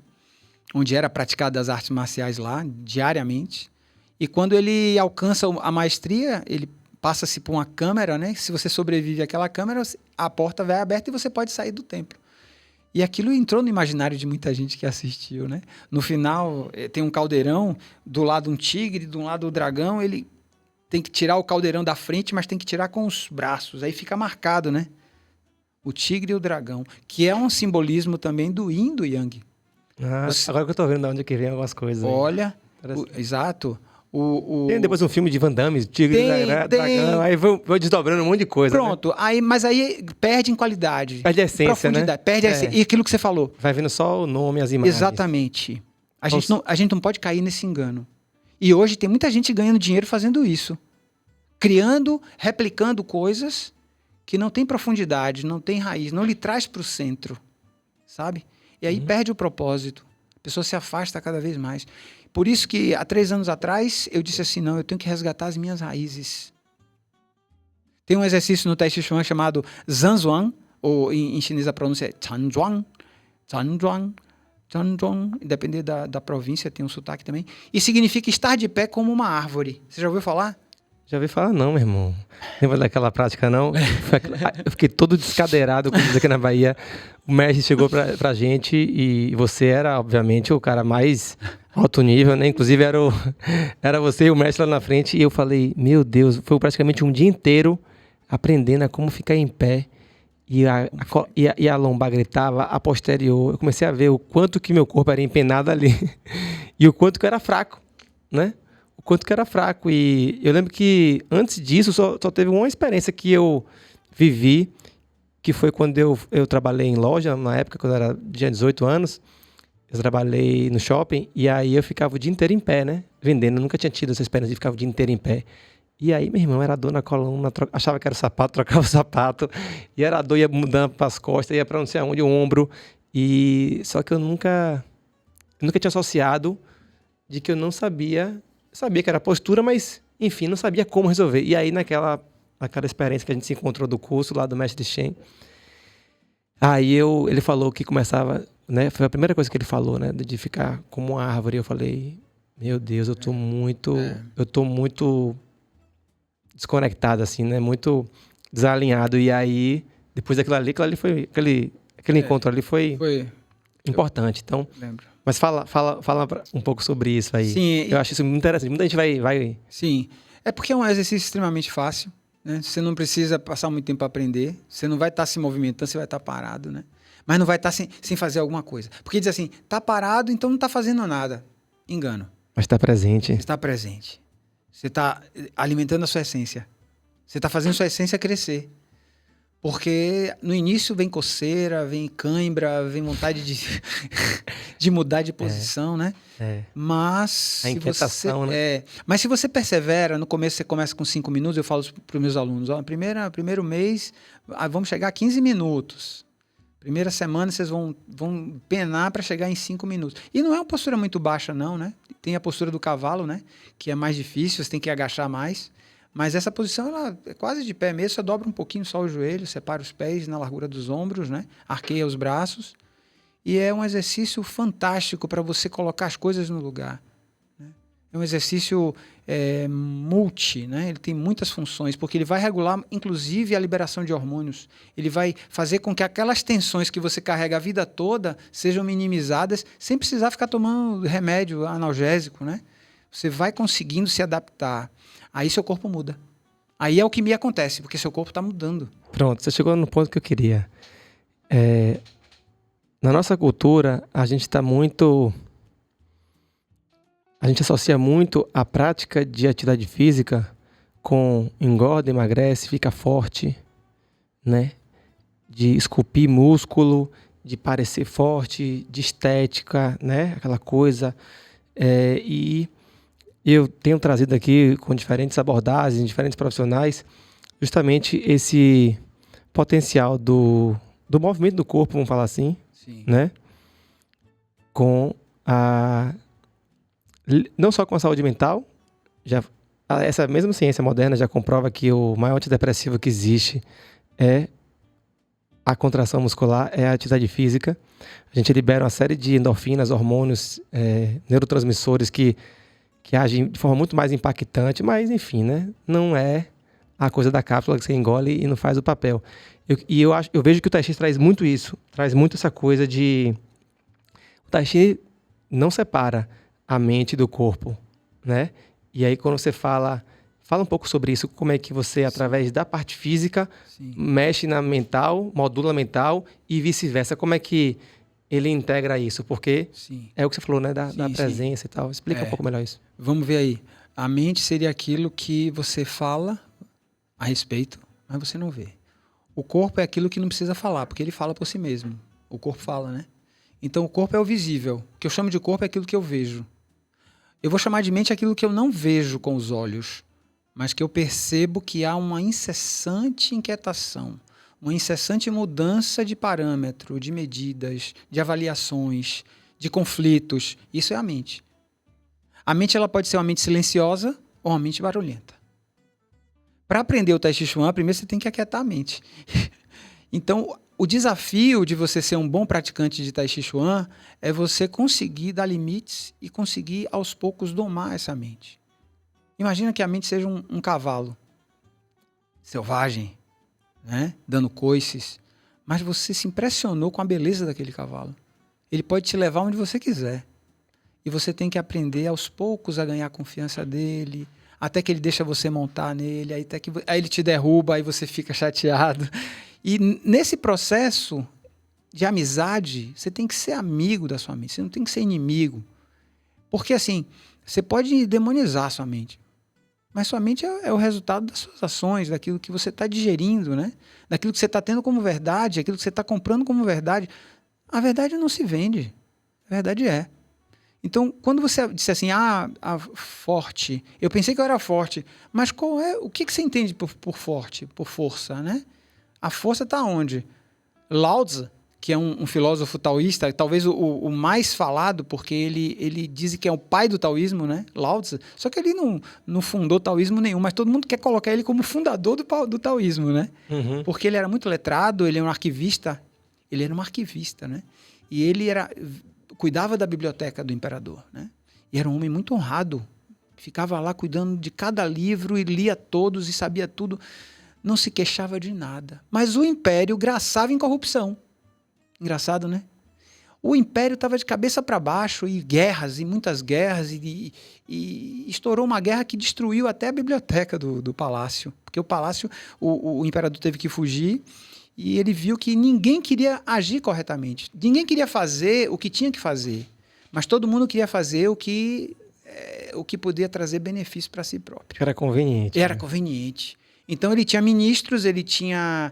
onde era praticadas as artes marciais lá, diariamente. E quando ele alcança a maestria, ele passa-se por uma câmara, né? Se você sobrevive àquela câmara, a porta vai aberta e você pode sair do templo. E aquilo entrou no imaginário de muita gente que assistiu, né? No final, tem um caldeirão, do lado um tigre, do lado o dragão, ele tem que tirar o caldeirão da frente, mas tem que tirar com os braços. Aí fica marcado, né? O tigre e o dragão, que é um simbolismo também do yin e do yang. Agora que eu tô vendo de onde que vem algumas coisas. Olha, exato. Tem depois um filme de Van Damme, Tigre e Dragão, aí vou desdobrando um monte de coisa. Pronto, né? Mas aí perde em qualidade. Perde a essência, né? Perde a essência. E aquilo que você falou. Vai vendo só o nome, as imagens. Exatamente. A gente não pode cair nesse engano. E hoje tem muita gente ganhando dinheiro fazendo isso. Criando, replicando coisas que não tem profundidade, não tem raiz, não lhe traz para o centro, sabe? E aí perde o propósito. A pessoa se afasta cada vez mais. Por isso que, há 3 anos atrás, eu disse assim, não, eu tenho que resgatar as minhas raízes. Tem um exercício no Tai Chi Chuan chamado Zanzhuang, ou em chinês a pronúncia é Chanzhuang, Chanzhuang, Chanzhuang, dependendo da província, tem um sotaque também. E significa estar de pé como uma árvore. Você já ouviu falar? Já ouvi falar não, meu irmão. Lembra daquela prática, não? Eu fiquei todo descadeirado, como diz aqui na Bahia. O mestre chegou pra gente e você era, obviamente, o cara mais alto nível, né? Inclusive, era você e o mestre lá na frente. E eu falei, meu Deus, foi praticamente um dia inteiro aprendendo a como ficar em pé. E a lombar gritava, a posterior. Eu comecei a ver o quanto que meu corpo era empenado ali. E o quanto que eu era fraco, né? O quanto que era fraco. E eu lembro que antes disso só teve uma experiência que eu vivi, que foi quando eu trabalhei em loja, na época, quando eu tinha 18 anos. Eu trabalhei no shopping e aí eu ficava o dia inteiro em pé, né? Vendendo. Eu nunca tinha tido essa experiência de ficar o dia inteiro em pé. E aí, meu irmão, era dor na coluna, achava que era o sapato, trocava o sapato. E era dor, ia mudando para as costas, ia para não sei aonde, o ombro. Só que eu nunca tinha associado de que eu não sabia que era postura, mas, enfim, não sabia como resolver. E aí, naquela experiência que a gente se encontrou do curso lá do Mestre Shen, aí ele falou que começava, né? Foi a primeira coisa que ele falou, né? De ficar como uma árvore. Eu falei, meu Deus, eu tô muito desconectado, assim, né? Muito desalinhado. E aí, depois daquilo ali foi, aquele encontro ali foi importante. Então, lembro. Mas fala um pouco sobre isso aí. Sim, eu acho isso muito interessante. Muita gente vai... Sim. É porque é um exercício extremamente fácil, né? Você não precisa passar muito tempo para aprender. Você não vai estar se movimentando, você vai estar parado, né? Mas não vai estar sem fazer alguma coisa. Porque diz assim, tá parado, então não está fazendo nada. Engano. Mas está presente. Você está presente. Você está alimentando a sua essência. Você está fazendo a sua essência crescer. Porque no início vem coceira, vem cãibra, vem vontade de mudar de posição, né? Mas a inquietação, né? Mas se você persevera, no começo você começa com 5 minutos, eu falo para os meus alunos, ó, primeiro mês, vamos chegar a 15 minutos. Primeira semana vocês vão penar para chegar em 5 minutos. E não é uma postura muito baixa não, né? Tem a postura do cavalo, né? Que é mais difícil, você tem que agachar mais. Mas essa posição ela é quase de pé mesmo, você dobra um pouquinho só o joelho, separa os pés na largura dos ombros, né? Arqueia os braços. E é um exercício fantástico para você colocar as coisas no lugar. Né? É um exercício multi, né? Ele tem muitas funções, porque ele vai regular, inclusive, a liberação de hormônios. Ele vai fazer com que aquelas tensões que você carrega a vida toda sejam minimizadas, sem precisar ficar tomando remédio analgésico, né? Você vai conseguindo se adaptar. Aí seu corpo muda. Aí é o que me acontece, porque seu corpo está mudando. Pronto, você chegou no ponto que eu queria. Na nossa cultura, a gente associa muito a prática de atividade física com engorda, emagrece, fica forte, né? De esculpir músculo, de parecer forte, de estética, né? Aquela coisa. E eu tenho trazido aqui com diferentes abordagens, diferentes profissionais, justamente esse potencial do movimento do corpo, vamos falar assim, Sim. né? Não só com a saúde mental, essa mesma ciência moderna já comprova que o maior antidepressivo que existe é a contração muscular, é a atividade física. A gente libera uma série de endorfinas, hormônios, neurotransmissores que agem de forma muito mais impactante, mas enfim, né? Não é a coisa da cápsula que você engole e não faz o papel. Eu vejo que o Tai Chi traz muito isso, traz muito essa coisa de... O Tai Chi não separa a mente do corpo, né? E aí quando você fala um pouco sobre isso, como é que você, através da parte física, Sim. mexe na mental, modula a mental e vice-versa. Como é que ele integra isso? Porque Sim. é o que você falou, né? Da presença e tal. Explica um pouco melhor isso. Vamos ver aí. A mente seria aquilo que você fala a respeito, mas você não vê. O corpo é aquilo que não precisa falar, porque ele fala por si mesmo. O corpo fala, né? Então o corpo é o visível. O que eu chamo de corpo é aquilo que eu vejo. Eu vou chamar de mente aquilo que eu não vejo com os olhos, mas que eu percebo que há uma incessante inquietação, uma incessante mudança de parâmetro, de medidas, de avaliações, de conflitos. Isso é a mente. A mente ela pode ser uma mente silenciosa ou uma mente barulhenta. Para aprender o Tai Chi Chuan, primeiro você tem que aquietar a mente. Então, o desafio de você ser um bom praticante de Tai Chi Chuan é você conseguir dar limites e conseguir, aos poucos, domar essa mente. Imagina que a mente seja um cavalo selvagem, né? Dando coices, mas você se impressionou com a beleza daquele cavalo. Ele pode te levar onde você quiser. E você tem que aprender, aos poucos, a ganhar a confiança dele, até que ele deixa você montar nele, aí ele te derruba, aí você fica chateado. E nesse processo de amizade, você tem que ser amigo da sua mente, você não tem que ser inimigo. Porque assim, você pode demonizar a sua mente, mas sua mente é o resultado das suas ações, daquilo que você está digerindo, né? Daquilo que você está tendo como verdade, daquilo que você está comprando como verdade. A verdade não se vende, a verdade é. Então, quando você disse assim, forte, eu pensei que eu era forte, mas o que você entende por forte, por força, né? A força está onde? Lao Tzu, que é um filósofo taoísta, talvez o mais falado, porque ele diz que é o pai do taoísmo, né? Lao Tzu. Só que ele não fundou taoísmo nenhum, mas todo mundo quer colocar ele como fundador do taoísmo, né? Uhum. Porque ele era muito letrado, ele é um arquivista, né? E ele cuidava da biblioteca do imperador, né? E era um homem muito honrado, ficava lá cuidando de cada livro e lia todos e sabia tudo, não se queixava de nada. Mas o império graçava em corrupção. Engraçado, né? O império estava de cabeça para baixo, e muitas guerras, e estourou uma guerra que destruiu até a biblioteca do palácio. Porque o palácio, o imperador teve que fugir, e ele viu que ninguém queria agir corretamente. Ninguém queria fazer o que tinha que fazer. Mas todo mundo queria fazer o que podia trazer benefício para si próprio. Era conveniente. Era conveniente. Então ele tinha ministros, ele tinha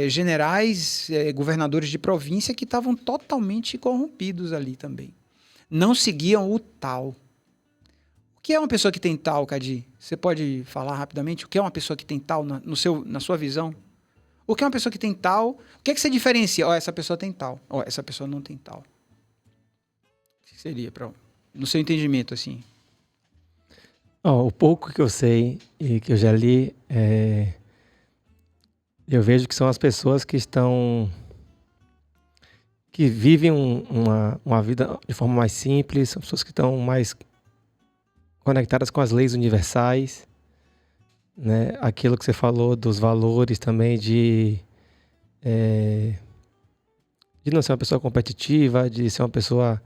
generais, governadores de província que estavam totalmente corrompidos ali também. Não seguiam o Tao. O que é uma pessoa que tem Tao, Cadi? Você pode falar rapidamente o que é uma pessoa que tem Tao na sua visão? O que é uma pessoa que tem Tao? O que é que você diferencia? Essa pessoa tem Tao. Essa pessoa não tem Tao. O que seria, no seu entendimento, assim? O pouco que eu sei e que eu já li, eu vejo que são as pessoas que vivem uma vida de forma mais simples, são pessoas que estão mais conectadas com as leis universais, né? Aquilo que você falou dos valores também de não ser uma pessoa competitiva, de ser uma pessoa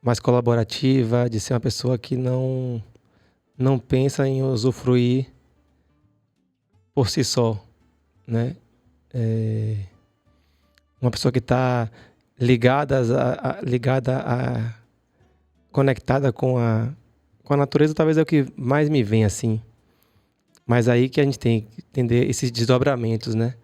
mais colaborativa, de ser uma pessoa que não pensa em usufruir por si só, né? Uma pessoa que está conectada com a natureza, talvez é o que mais me vem assim. Mas aí que a gente tem que entender esses desdobramentos, né?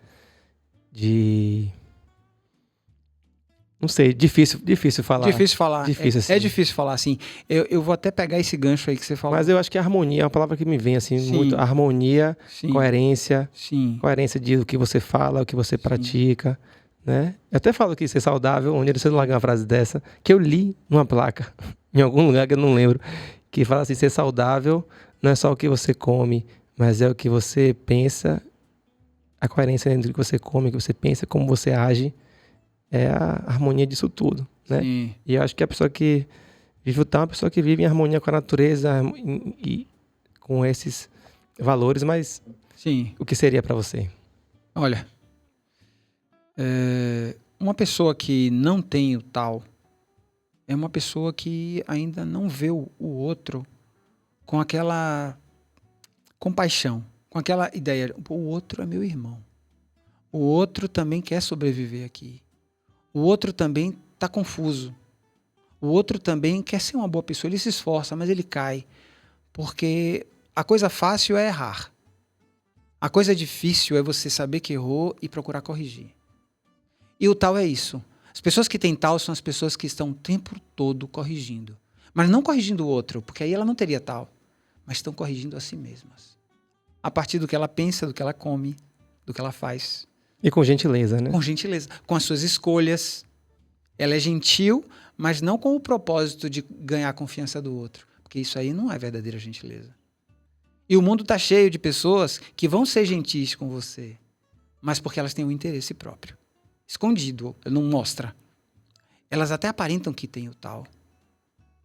Não sei, difícil falar. Difícil falar. Difícil, assim. É difícil falar, assim. Eu vou até pegar esse gancho aí que você falou. Mas eu acho que a harmonia é uma palavra que me vem, assim, Sim. muito. Harmonia, Sim. coerência. Sim. Coerência de o que você fala, o que você pratica, né? Eu até falo que ser saudável, onde você não larga uma frase dessa, que eu li numa placa, em algum lugar que eu não lembro, que fala assim, ser saudável não é só o que você come, mas é o que você pensa, a coerência entre o que você come, o que você pensa, como você age, é a harmonia disso tudo, né? Sim. E eu acho que a pessoa que vive o tal é uma pessoa que vive em harmonia com a natureza e com esses valores, mas Sim. o que seria para você? Olha, uma pessoa que não tem o tal é uma pessoa que ainda não vê o outro com aquela compaixão, com aquela ideia, o outro é meu irmão. O outro também quer sobreviver aqui. O outro também está confuso. O outro também quer ser uma boa pessoa. Ele se esforça, mas ele cai. Porque a coisa fácil é errar. A coisa difícil é você saber que errou e procurar corrigir. E o tal é isso. As pessoas que têm tal são as pessoas que estão o tempo todo corrigindo. Mas não corrigindo o outro, porque aí ela não teria tal. Mas estão corrigindo a si mesmas. A partir do que ela pensa, do que ela come, do que ela faz. E com gentileza, né? Com gentileza. Com as suas escolhas. Ela é gentil, mas não com o propósito de ganhar a confiança do outro. Porque isso aí não é verdadeira gentileza. E o mundo está cheio de pessoas que vão ser gentis com você, mas porque elas têm um interesse próprio. Escondido, não mostra. Elas até aparentam que tem o tal.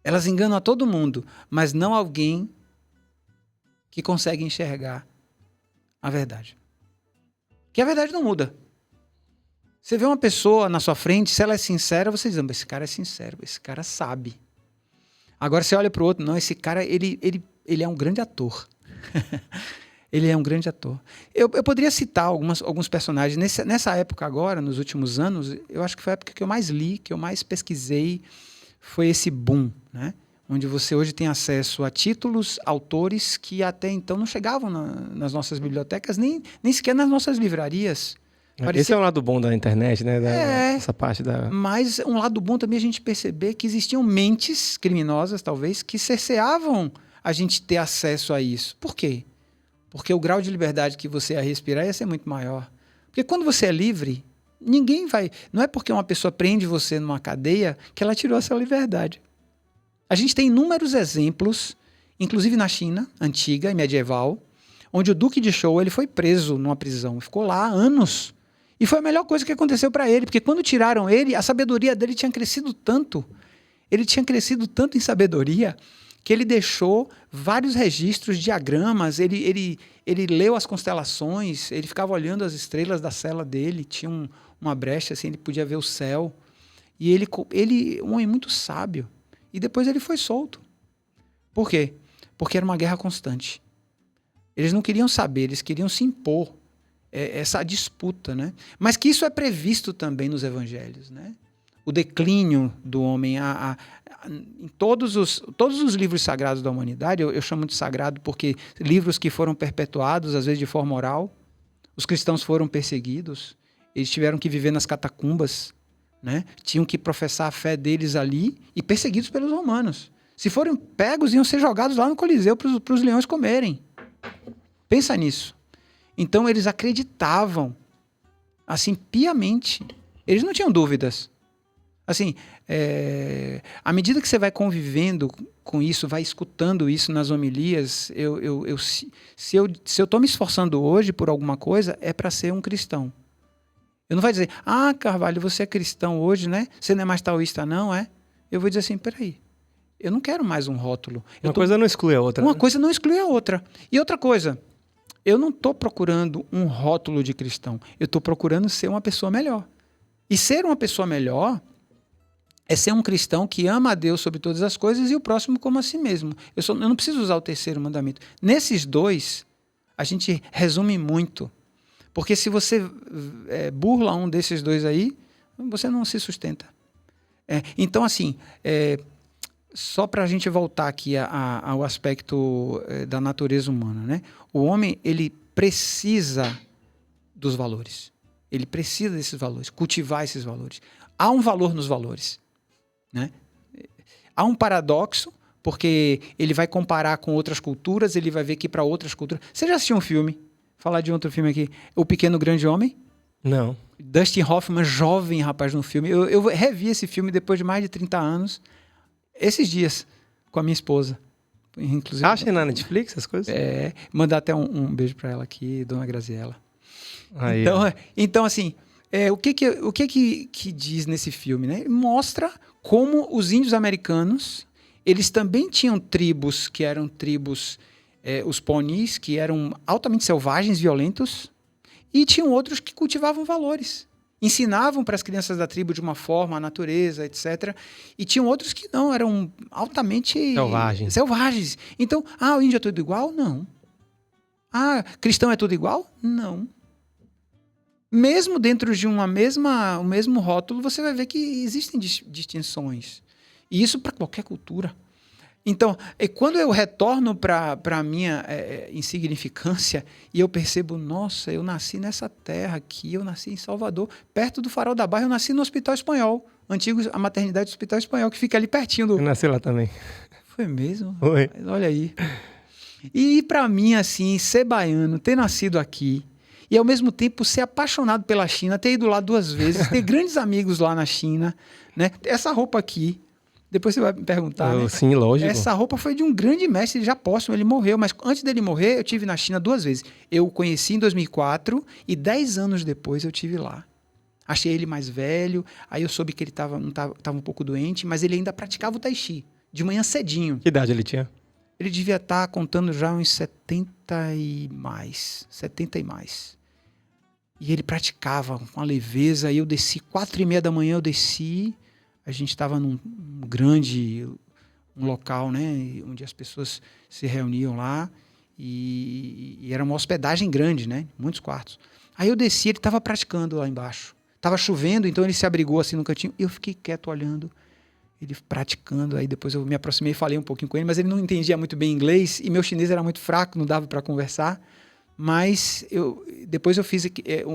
Elas enganam a todo mundo, mas não alguém que consegue enxergar a verdade. Que a verdade não muda. Você vê uma pessoa na sua frente, se ela é sincera, você diz, esse cara é sincero, esse cara sabe. Agora você olha para o outro, não, esse cara, ele é um grande ator. Ele é um grande ator. Eu poderia citar alguns personagens. Nessa época agora, nos últimos anos, eu acho que foi a época que eu mais li, que eu mais pesquisei, foi esse boom, né? Onde você hoje tem acesso a títulos, autores que até então não chegavam nas nossas bibliotecas, nem sequer nas nossas livrarias. Esse é um lado bom da internet, né? Essa parte da... Mas um lado bom também a gente perceber que existiam mentes criminosas, talvez, que cerceavam a gente ter acesso a isso. Por quê? Porque o grau de liberdade que você ia respirar ia ser muito maior. Porque quando você é livre, Ninguém vai... Não é porque uma pessoa prende você numa cadeia que ela tirou a sua liberdade. A gente tem inúmeros exemplos, inclusive na China, antiga e medieval, onde o Duque de Zhou ele foi preso numa prisão, ficou lá há anos. E foi a melhor coisa que aconteceu para ele, porque quando tiraram ele, a sabedoria dele tinha crescido tanto, ele tinha crescido tanto em sabedoria, que ele deixou vários registros, diagramas, ele leu as constelações, ele ficava olhando as estrelas da cela dele, tinha uma brecha, assim, ele podia ver o céu. E ele, um homem muito sábio. E depois ele foi solto. Por quê? Porque era uma guerra constante. Eles não queriam saber, eles queriam se impor. Essa disputa, né? Mas que isso é previsto também nos evangelhos, né? O declínio do homem, em todos os livros sagrados da humanidade, eu chamo de sagrado porque livros que foram perpetuados, às vezes de forma oral, os cristãos foram perseguidos, eles tiveram que viver nas catacumbas, né? Tinham que professar a fé deles ali e perseguidos pelos romanos. Se forem pegos, iam ser jogados lá no Coliseu para os leões comerem. Pensa nisso. Então eles acreditavam, assim, piamente. Eles não tinham dúvidas. Assim, à medida que você vai convivendo com isso, vai escutando isso nas homilias, se eu estou me esforçando hoje por alguma coisa, é para ser um cristão. Eu não vou dizer, Carvalho, você é cristão hoje, né? Você não é mais taoísta, não, é? Eu vou dizer assim, peraí, eu não quero mais um rótulo. Uma coisa não exclui a outra. Uma coisa não exclui a outra. E outra coisa, eu não estou procurando um rótulo de cristão. Eu estou procurando ser uma pessoa melhor. E ser uma pessoa melhor é ser um cristão que ama a Deus sobre todas as coisas e o próximo como a si mesmo. Eu não preciso usar o terceiro mandamento. Nesses dois, a gente resume muito. Porque se você burla um desses dois aí, você não se sustenta. Então, assim, só para a gente voltar aqui ao aspecto da natureza humana, né? O homem, ele precisa dos valores. Ele precisa desses valores, cultivar esses valores. Há um valor nos valores, né? Há um paradoxo, porque ele vai comparar com outras culturas, ele vai ver que para outras culturas... Você já assistiu um filme? Falar de outro filme aqui. O Pequeno Grande Homem? Não. Dustin Hoffman, jovem rapaz no filme. Eu revi esse filme depois de mais de 30 anos, esses dias, com a minha esposa. Inclusive, acha na Netflix essas coisas? Mandar até um beijo para ela aqui, Dona Graziella. Aí, então, assim, o que diz nesse filme, né? Mostra como os índios americanos, eles também tinham tribos que eram tribos, os Pawnees, que eram altamente selvagens, violentos, e tinham outros que cultivavam valores. Ensinavam para as crianças da tribo de uma forma, a natureza, etc. E tinham outros que não, eram altamente selvagens. Então, o índio é tudo igual? Não. Cristão é tudo igual? Não. Mesmo dentro de o mesmo rótulo, você vai ver que existem distinções. E isso para qualquer cultura. Então, quando eu retorno para a minha insignificância e eu percebo, nossa, eu nasci nessa terra aqui, eu nasci em Salvador, perto do Farol da Barra, eu nasci no Hospital Espanhol, a maternidade do Hospital Espanhol, que fica ali pertinho do... Eu nasci lá também. Foi mesmo? Foi. Mas olha aí. E para mim, assim, ser baiano, ter nascido aqui, e ao mesmo tempo ser apaixonado pela China, ter ido lá 2 vezes, ter grandes amigos lá na China, né? Essa roupa aqui, depois você vai me perguntar, né? Sim, lógico. Essa roupa foi de um grande mestre já póstumo, ele morreu, mas antes dele morrer, eu tive na China 2 vezes. Eu o conheci em 2004 e 10 anos depois eu tive lá. Achei ele mais velho, aí eu soube que ele estava um pouco doente, mas ele ainda praticava o Tai Chi, de manhã cedinho. Que idade ele tinha? Ele devia estar contando já uns 70 e mais. E ele praticava com a leveza, aí eu desci, 4h30 da manhã eu desci, a gente estava num local, né, onde as pessoas se reuniam lá, e era uma hospedagem grande, né, muitos quartos. Aí eu desci, ele estava praticando lá embaixo. Estava chovendo, então ele se abrigou assim no cantinho, e eu fiquei quieto olhando, ele praticando. Aí depois eu me aproximei e falei um pouquinho com ele, mas ele não entendia muito bem inglês, e meu chinês era muito fraco, não dava para conversar. Mas depois eu fiz,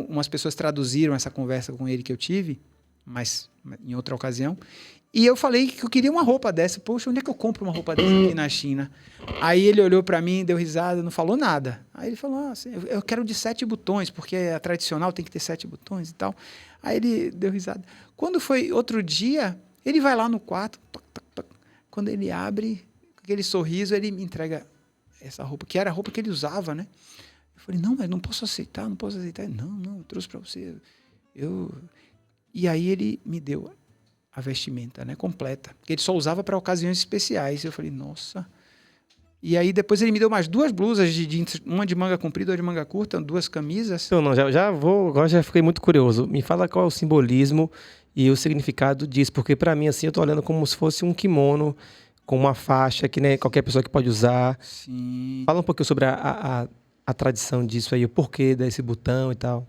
umas pessoas traduziram essa conversa com ele que eu tive, mas em outra ocasião. E eu falei que eu queria uma roupa dessa. Poxa, onde é que eu compro uma roupa dessa aqui na China? Aí ele olhou para mim, deu risada, não falou nada. Aí ele falou, assim, eu quero de 7 botões, porque a tradicional tem que ter 7 botões e tal. Aí ele deu risada. Quando foi outro dia, ele vai lá no quarto, toc, toc, toc. Quando ele abre, com aquele sorriso, ele me entrega essa roupa, que era a roupa que ele usava, né? Eu falei, não, mas não posso aceitar, não posso aceitar. Não, eu trouxe para você. E aí ele me deu a vestimenta, né, completa, que ele só usava para ocasiões especiais. Eu falei, nossa. E aí depois ele me deu mais 2 blusas, uma de manga comprida, outra de manga curta, 2 camisas. Então, não, já vou, agora já fiquei muito curioso. Me fala qual é o simbolismo e o significado disso, porque para mim, assim, eu tô olhando como se fosse um kimono com uma faixa que, né, qualquer pessoa que pode usar. Sim. Fala um pouquinho sobre a tradição disso aí, o porquê desse botão e tal.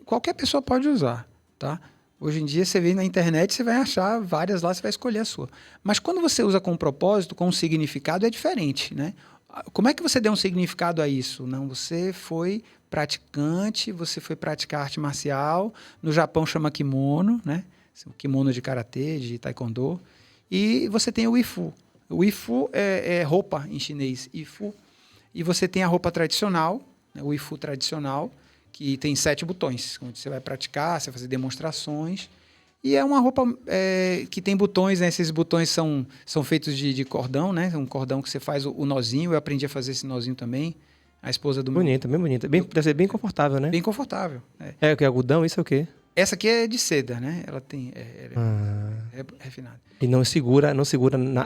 Qualquer pessoa pode usar, tá? Hoje em dia, você vê na internet, você vai achar várias lá, você vai escolher a sua. Mas quando você usa com um propósito, com um significado, é diferente, né? Como é que você deu um significado a isso? Não, você foi praticante, você foi praticar arte marcial, no Japão chama kimono, né? O kimono de karatê, de taekwondo, e você tem o ifu. O ifu é roupa em chinês, ifu. E você tem a roupa tradicional, né? O ifu tradicional, que tem 7 botões, onde você vai praticar, você vai fazer demonstrações. E é uma roupa que tem botões, né? Esses botões são feitos de cordão, né? Um cordão que você faz o nozinho. Eu aprendi a fazer esse nozinho também. A esposa do bonita, bem bonita. Deve ser bem confortável, né? Bem confortável. É o que? Algodão? Isso é o quê? Essa aqui é de seda, né? Ela tem... é refinada. E não segura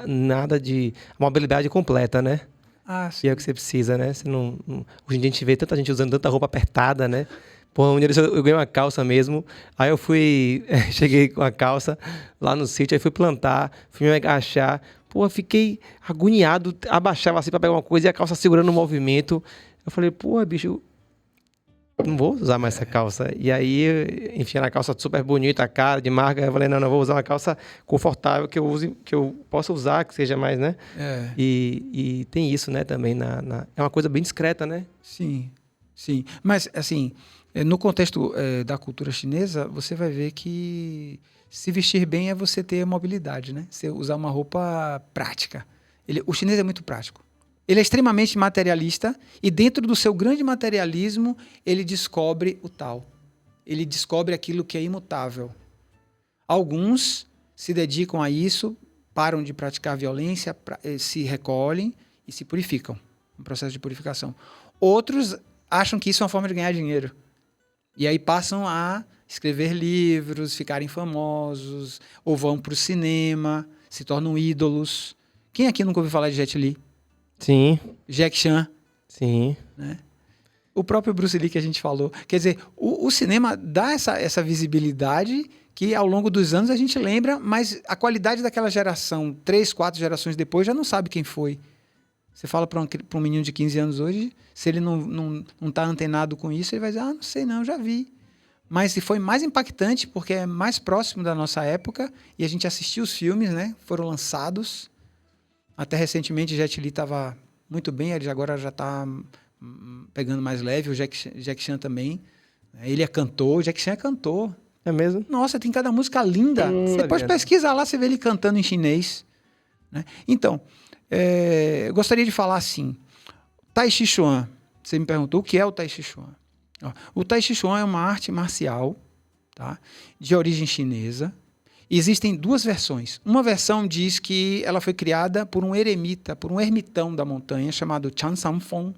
nada de... mobilidade completa, né? Ah, sim. Que é o que você precisa, né? Você não... Hoje em dia a gente vê tanta gente usando tanta roupa apertada, né? Pô, um dia eu ganhei uma calça mesmo, aí eu fui... cheguei com a calça lá no sítio, aí fui plantar, fui me agachar. Pô, fiquei agoniado, abaixava assim pra pegar uma coisa e a calça segurando o movimento. Eu falei, pô, bicho... não vou usar mais essa calça. E aí, enfim, era uma calça super bonita, cara, de marca. Eu falei, não, vou usar uma calça confortável que eu use, que eu possa usar, que seja mais, né? E tem isso, né, também. É uma coisa bem discreta, né? Sim, sim. Mas, assim, no contexto da cultura chinesa, você vai ver que se vestir bem é você ter mobilidade, né? Você usar uma roupa prática. O chinês é muito prático. Ele é extremamente materialista e dentro do seu grande materialismo, ele descobre o tal. Ele descobre aquilo que é imutável. Alguns se dedicam a isso, param de praticar violência, se recolhem e se purificam. Um processo de purificação. Outros acham que isso é uma forma de ganhar dinheiro. E aí passam a escrever livros, ficarem famosos, ou vão para o cinema, se tornam ídolos. Quem aqui nunca ouviu falar de Jet Li? Sim. Jack Chan. Sim. Né? O próprio Bruce Lee que a gente falou. Quer dizer, o cinema dá essa visibilidade que ao longo dos anos a gente lembra, mas a qualidade daquela geração, 3, 4 gerações depois, já não sabe quem foi. Você fala para um menino de 15 anos hoje, se ele não está antenado com isso, ele vai dizer, não sei não, já vi. Mas se foi mais impactante, porque é mais próximo da nossa época, e a gente assistiu os filmes, né? Foram lançados. Até recentemente, Jet Li estava muito bem, ele agora já está pegando mais leve, o Jack Chan também. Ele é cantor, o Jack Chan é cantor. É mesmo? Nossa, tem cada música linda. Depois pesquisa lá, você vê ele cantando em chinês. Né? Então, eu gostaria de falar assim, Tai Chi Chuan. Você me perguntou o que é o Tai Chi Chuan. O Tai Chi Chuan é uma arte marcial, tá? De origem chinesa. Existem 2 versões. Uma versão diz que ela foi criada por um eremita, por um ermitão da montanha chamado Chan Sanfeng.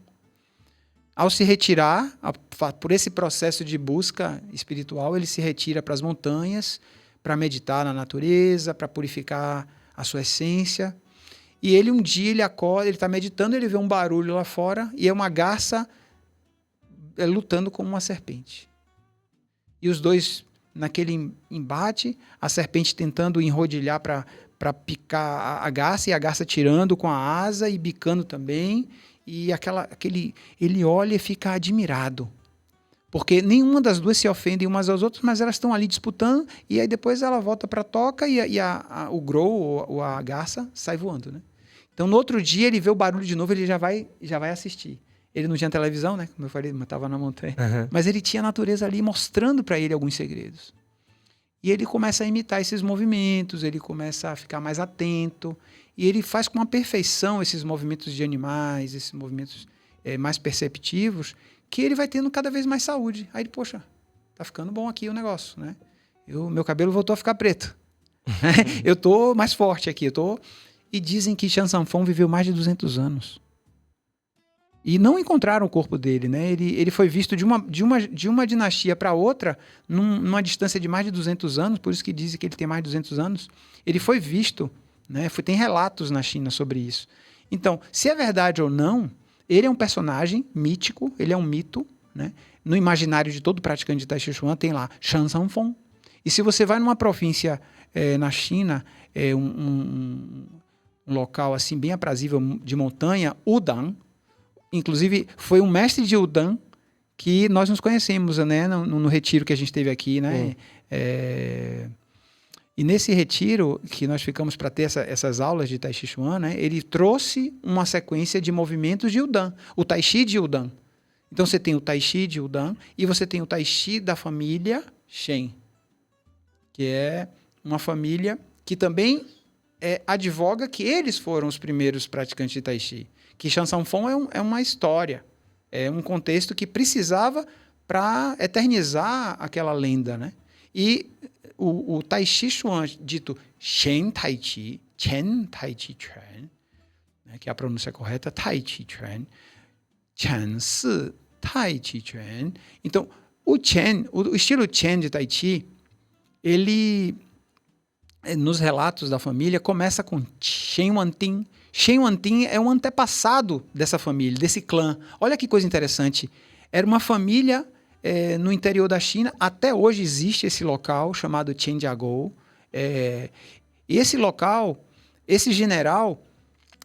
Ao se retirar, por esse processo de busca espiritual, ele se retira para as montanhas para meditar na natureza, para purificar a sua essência. E ele um dia ele acorda, ele está meditando, ele vê um barulho lá fora e é uma garça lutando com uma serpente. E os dois naquele embate, a serpente tentando enrodilhar para picar a garça, e a garça tirando com a asa e bicando também, e ele olha e fica admirado, porque nenhuma das duas se ofendem umas às outras, mas elas estão ali disputando, e aí depois ela volta para a toca e o grow, ou a garça, sai voando, né? Então, no outro dia, ele vê o barulho de novo, ele já vai assistir. Ele não tinha televisão, né? Como eu falei, estava na montanha. Uhum. Mas ele tinha a natureza ali mostrando para ele alguns segredos. E ele começa a imitar esses movimentos, ele começa a ficar mais atento, e ele faz com uma perfeição esses movimentos de animais, esses movimentos mais perceptivos, que ele vai tendo cada vez mais saúde. Aí ele, poxa, tá ficando bom aqui o negócio, né? Meu cabelo voltou a ficar preto. Eu tô mais forte aqui, E dizem que Chan Sanfon viveu mais de 200 anos. E não encontraram o corpo dele, né? Ele foi visto de uma dinastia para outra, numa distância de mais de 200 anos, por isso que dizem que ele tem mais de 200 anos. Ele foi visto, né? Tem relatos na China sobre isso. Então, se é verdade ou não, ele é um personagem mítico, ele é um mito, né? No imaginário de todo praticante de Tai Chi Chuan tem lá Chan Sanfon. E se você vai numa província na China, um local assim bem aprazível de montanha, Wudan, inclusive foi um mestre de Wudan que nós nos conhecemos, né, no retiro que a gente teve aqui, né? E nesse retiro que nós ficamos para ter essas aulas de Tai Chi Chuan, né, ele trouxe uma sequência de movimentos de Wudan, o Tai Chi de Wudan. Então você tem o Tai Chi de Wudan e você tem o Tai Chi da família Shen, que é uma família que também advoga que eles foram os primeiros praticantes de Tai Chi. Que Chan Sanfon é uma história, é um contexto que precisava para eternizar aquela lenda, né? E o Tai Chi Chuan, dito Shen Tai Chi, Chen Tai Chi Chuan, né, que é a pronúncia correta, Tai Chi Chuan, Chen Si Tai Chi Chuan. Então, o estilo Chen de Tai Chi, ele, nos relatos da família, começa com Shen Wanting. Shen Wanting é um antepassado dessa família, desse clã. Olha que coisa interessante. Era uma família no interior da China. Até hoje existe esse local chamado Qianjiagou. E esse local, esse general,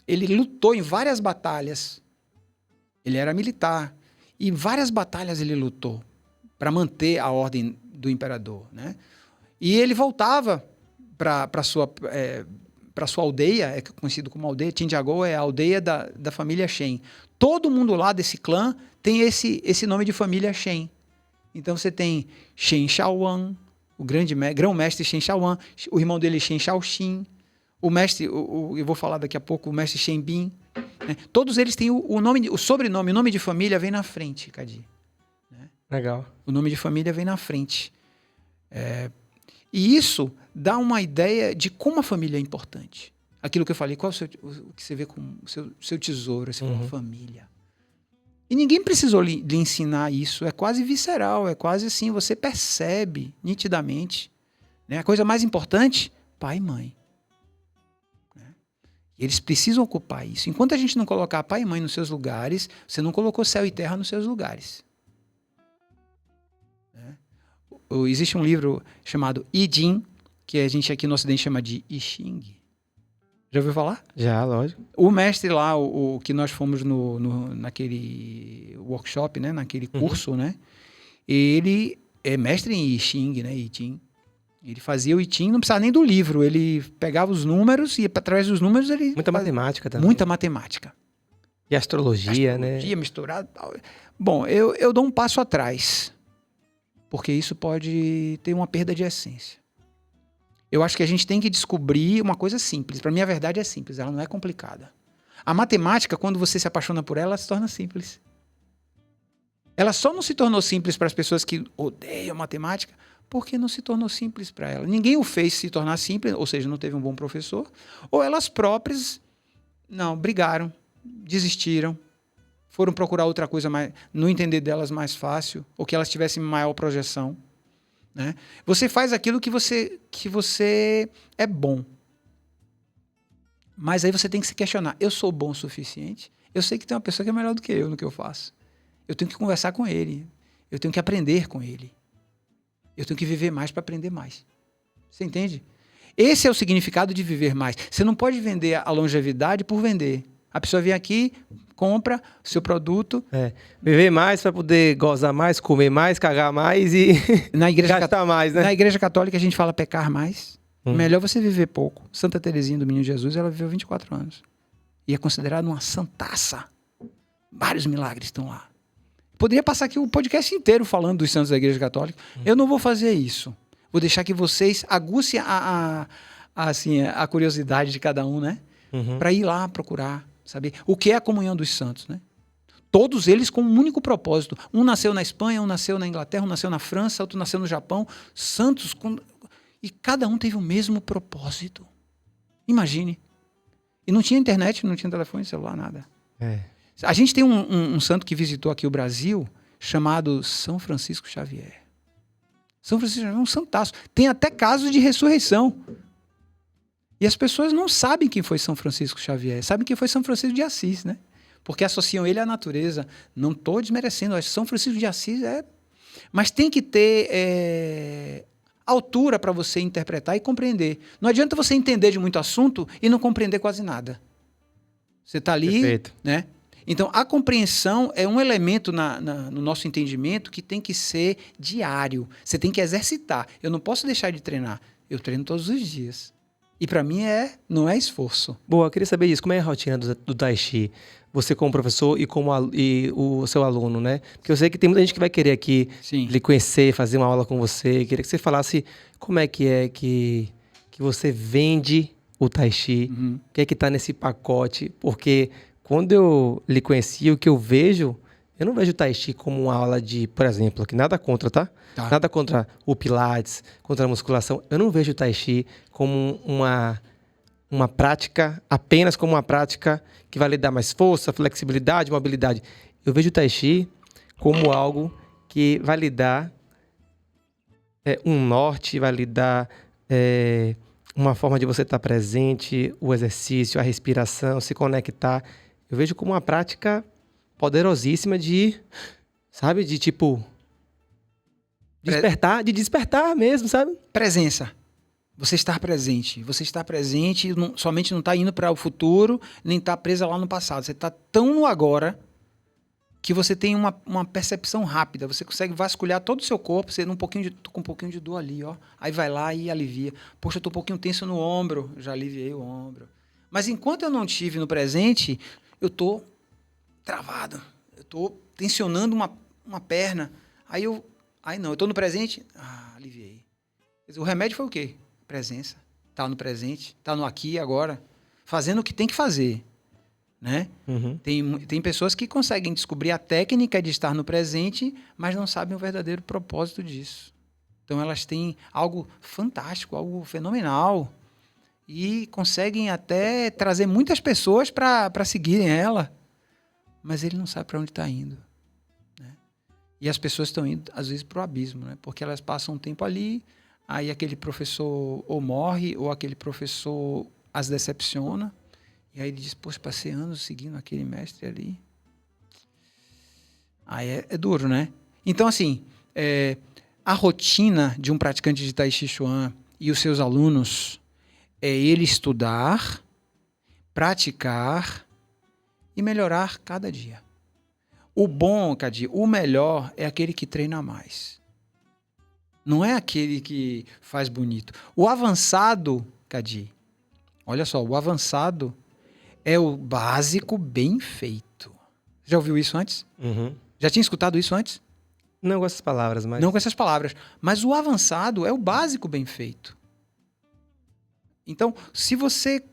ele lutou em várias batalhas. Ele era militar. E em várias batalhas ele lutou para manter a ordem do imperador, né? E ele voltava para sua aldeia, é conhecido como aldeia. Qianjiagou é a aldeia da família Shen. Todo mundo lá desse clã tem esse nome de família Shen. Então você tem Shen Shaowan, o grão-mestre Shen Shaowan, o irmão dele Shen Shaoxin, o mestre, eu vou falar daqui a pouco, o mestre Shen Bin. Né? Todos eles têm o sobrenome, o nome de família vem na frente, Cadi. Né? Legal. O nome de família vem na frente. E isso dá uma ideia de como a família é importante. Aquilo que eu falei, qual é o que você vê como o seu tesouro, assim, como família. E ninguém precisou lhe ensinar isso, é quase visceral, é quase assim, você percebe nitidamente. Né? A coisa mais importante, pai e mãe. Né? E eles precisam ocupar isso. Enquanto a gente não colocar pai e mãe nos seus lugares, você não colocou céu e terra nos seus lugares. Existe um livro chamado I Ching, que a gente aqui no Ocidente chama de I Ching. Já ouviu falar? Já, lógico. O mestre lá, o que nós fomos naquele workshop, né, naquele curso, né, ele é mestre em I Ching, né, I Ching. Ele fazia o I Ching, não precisava nem do livro, ele pegava os números e através dos números ele... Muita matemática também. Muita matemática. E astrologia, né? Astrologia misturada. Bom, eu dou um passo atrás, porque isso pode ter uma perda de essência. Eu acho que a gente tem que descobrir uma coisa simples. Para mim, a verdade é simples, ela não é complicada. A matemática, quando você se apaixona por ela se torna simples. Ela só não se tornou simples para as pessoas que odeiam matemática, porque não se tornou simples para ela. Ninguém o fez se tornar simples, ou seja, não teve um bom professor, ou elas próprias, brigaram, desistiram, foram procurar outra coisa no entender delas mais fácil, ou que elas tivessem maior projeção. Né? Você faz aquilo que você é bom. Mas aí você tem que se questionar. Eu sou bom o suficiente? Eu sei que tem uma pessoa que é melhor do que eu no que eu faço. Eu tenho que conversar com ele. Eu tenho que aprender com ele. Eu tenho que viver mais para aprender mais. Você entende? Esse é o significado de viver mais. Você não pode vender a longevidade por vender. A pessoa vem aqui, compra o seu produto. Viver mais para poder gozar mais, comer mais, cagar mais e gastar mais, né? Na Igreja Católica a gente fala pecar mais. Melhor você viver pouco. Santa Teresinha do Menino Jesus, ela viveu 24 anos. E é considerada uma santaça. Vários milagres estão lá. Poderia passar aqui o podcast inteiro falando dos santos da Igreja Católica. Eu não vou fazer isso. Vou deixar que vocês agucem a curiosidade de cada um, né? Para ir lá procurar, saber o que é a comunhão dos santos, né? Todos eles com um único propósito. Um nasceu na Espanha, um nasceu na Inglaterra, um nasceu na França, outro nasceu no Japão. Santos, e cada um teve o mesmo propósito. Imagine. E não tinha internet, não tinha telefone, celular, nada. A gente tem um santo que visitou aqui o Brasil, chamado São Francisco Xavier. São Francisco Xavier é um santaço. Tem até casos de ressurreição. E as pessoas não sabem quem foi São Francisco Xavier. Sabem quem foi São Francisco de Assis, né? Porque associam ele à natureza. Não estou desmerecendo. São Francisco de Assis é... Mas tem que ter altura para você interpretar e compreender. Não adianta você entender de muito assunto e não compreender quase nada. Você está ali, Perfeito. né? Então, a compreensão é um elemento no nosso entendimento que tem que ser diário. Você tem que exercitar. Eu não posso deixar de treinar. Eu treino todos os dias. E para mim não é esforço. Boa, eu queria saber disso. Como é a rotina do Tai Chi? Você como professor e o seu aluno, né? Porque eu sei que tem muita gente que vai querer aqui lhe conhecer, fazer uma aula com você. Queria que você falasse como é que você vende o Tai Chi, o que é que está nesse pacote. Porque quando eu lhe conheci, o que eu vejo, eu não vejo o Tai Chi como uma aula de, por exemplo, que nada contra, tá? Nada contra o Pilates, contra a musculação. Eu não vejo o Tai Chi como uma prática, apenas como uma prática que vai lhe dar mais força, flexibilidade, mobilidade. Eu vejo o Tai Chi como algo que vai lhe dar um norte, vai lhe dar uma forma de você estar presente, o exercício, a respiração, se conectar. Eu vejo como uma prática poderosíssima de tipo... de despertar mesmo, sabe? Presença. Você estar presente. Você está presente, somente não está indo para o futuro, nem está presa lá no passado. Você está tão no agora que você tem uma percepção rápida. Você consegue vasculhar todo o seu corpo. Você tô com um pouquinho de dor ali, ó. Aí vai lá e alivia. Poxa, eu tô um pouquinho tenso no ombro. Já aliviei o ombro. Mas enquanto eu não estive no presente, eu tô travado. Eu tô tensionando uma perna. Aí não, eu tô no presente. Aliviei. O remédio foi o quê? Presença. Tá no presente, tá no aqui e agora, fazendo o que tem que fazer, né? Tem pessoas que conseguem descobrir a técnica de estar no presente, mas não sabem o verdadeiro propósito disso. Então elas têm algo fantástico, algo fenomenal e conseguem até trazer muitas pessoas para seguirem ela, mas ele não sabe para onde está indo, né? E as pessoas estão indo às vezes para o abismo, né? Porque elas passam um tempo ali. Aí aquele professor ou morre, ou aquele professor as decepciona. E aí ele diz, poxa, passei anos seguindo aquele mestre ali. Aí é duro, né? Então, assim, a rotina de um praticante de Tai Chi Chuan e os seus alunos é ele estudar, praticar e melhorar cada dia. O bom, Cadi, o melhor é aquele que treina mais. Não é aquele que faz bonito. O avançado, Cadi, olha só, o avançado é o básico bem feito. Já ouviu isso antes? Já tinha escutado isso antes? Não com essas palavras, mas... Não com essas palavras. Mas o avançado é o básico bem feito. Então, se você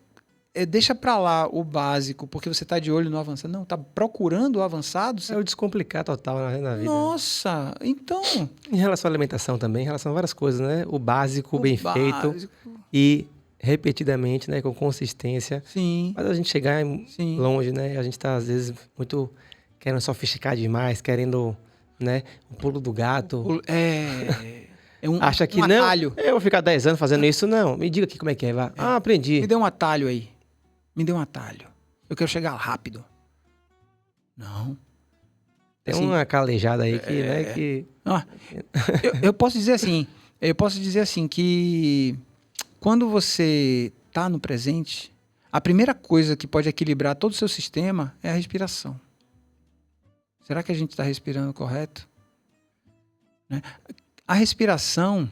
deixa pra lá o básico porque você tá de olho no avançado, não, tá procurando o avançado... É o descomplicar total na vida. Nossa, então... Em relação à alimentação também, em relação a várias coisas, né? O básico bem feito e repetidamente, né? Com consistência. Sim. Mas a gente chegar longe, né? A gente tá, às vezes, muito querendo sofisticar demais, querendo, né? O pulo do gato. Acha que não, atalho. Eu vou ficar 10 anos fazendo isso, não. Me diga aqui como é que é. Vai. Aprendi. Me dê um atalho aí. Me dê um atalho. Eu quero chegar rápido. Não. Tem uma calejada aí que, né, que... Eu posso dizer assim, que quando você está no presente, a primeira coisa que pode equilibrar todo o seu sistema é a respiração. Será que a gente está respirando correto? Né? A respiração,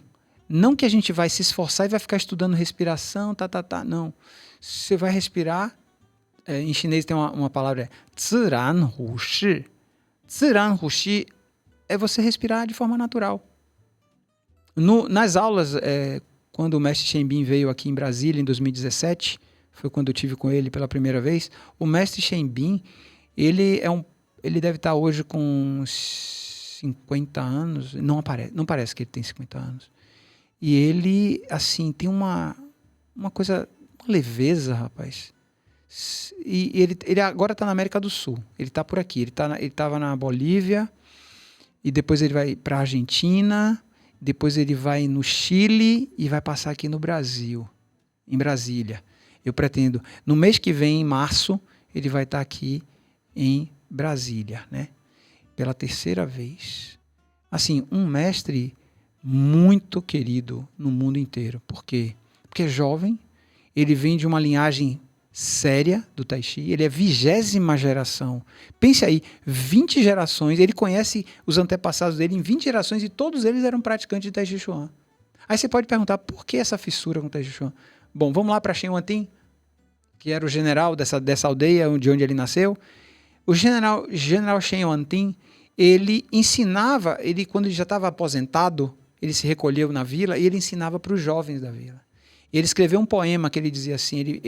não que a gente vai se esforçar e vai ficar estudando respiração, não. Você vai respirar, em chinês tem uma palavra, 自然呼吸. 自然呼吸 é você respirar de forma natural. Nas aulas, quando o mestre Shenbin veio aqui em Brasília, em 2017, foi quando eu tive com ele pela primeira vez, o mestre Shenbin, ele deve estar hoje com uns 50 anos, não parece que ele tem 50 anos. E ele, assim, tem uma coisa, uma leveza, rapaz. E ele agora está na América do Sul, ele está por aqui, ele estava na Bolívia, e depois ele vai para a Argentina, depois ele vai no Chile e vai passar aqui no Brasil, em Brasília. Eu pretendo, no mês que vem, em março, ele vai estar aqui em Brasília, né? Pela terceira vez. Assim, um mestre muito querido no mundo inteiro. Por quê? Porque é jovem, ele vem de uma linhagem séria do Tai Chi, ele é 20ª geração. Pense aí, 20 gerações, ele conhece os antepassados dele em 20 gerações e todos eles eram praticantes de Tai Chi Chuan. Aí você pode perguntar, por que essa fissura com o Tai Chi Chuan? Bom, vamos lá para Shen Wantin, que era o general dessa aldeia de onde ele nasceu. O general Shen Wantin, ele ensinava, quando ele já estava aposentado, ele se recolheu na vila e ele ensinava para os jovens da vila. Ele escreveu um poema que ele dizia assim,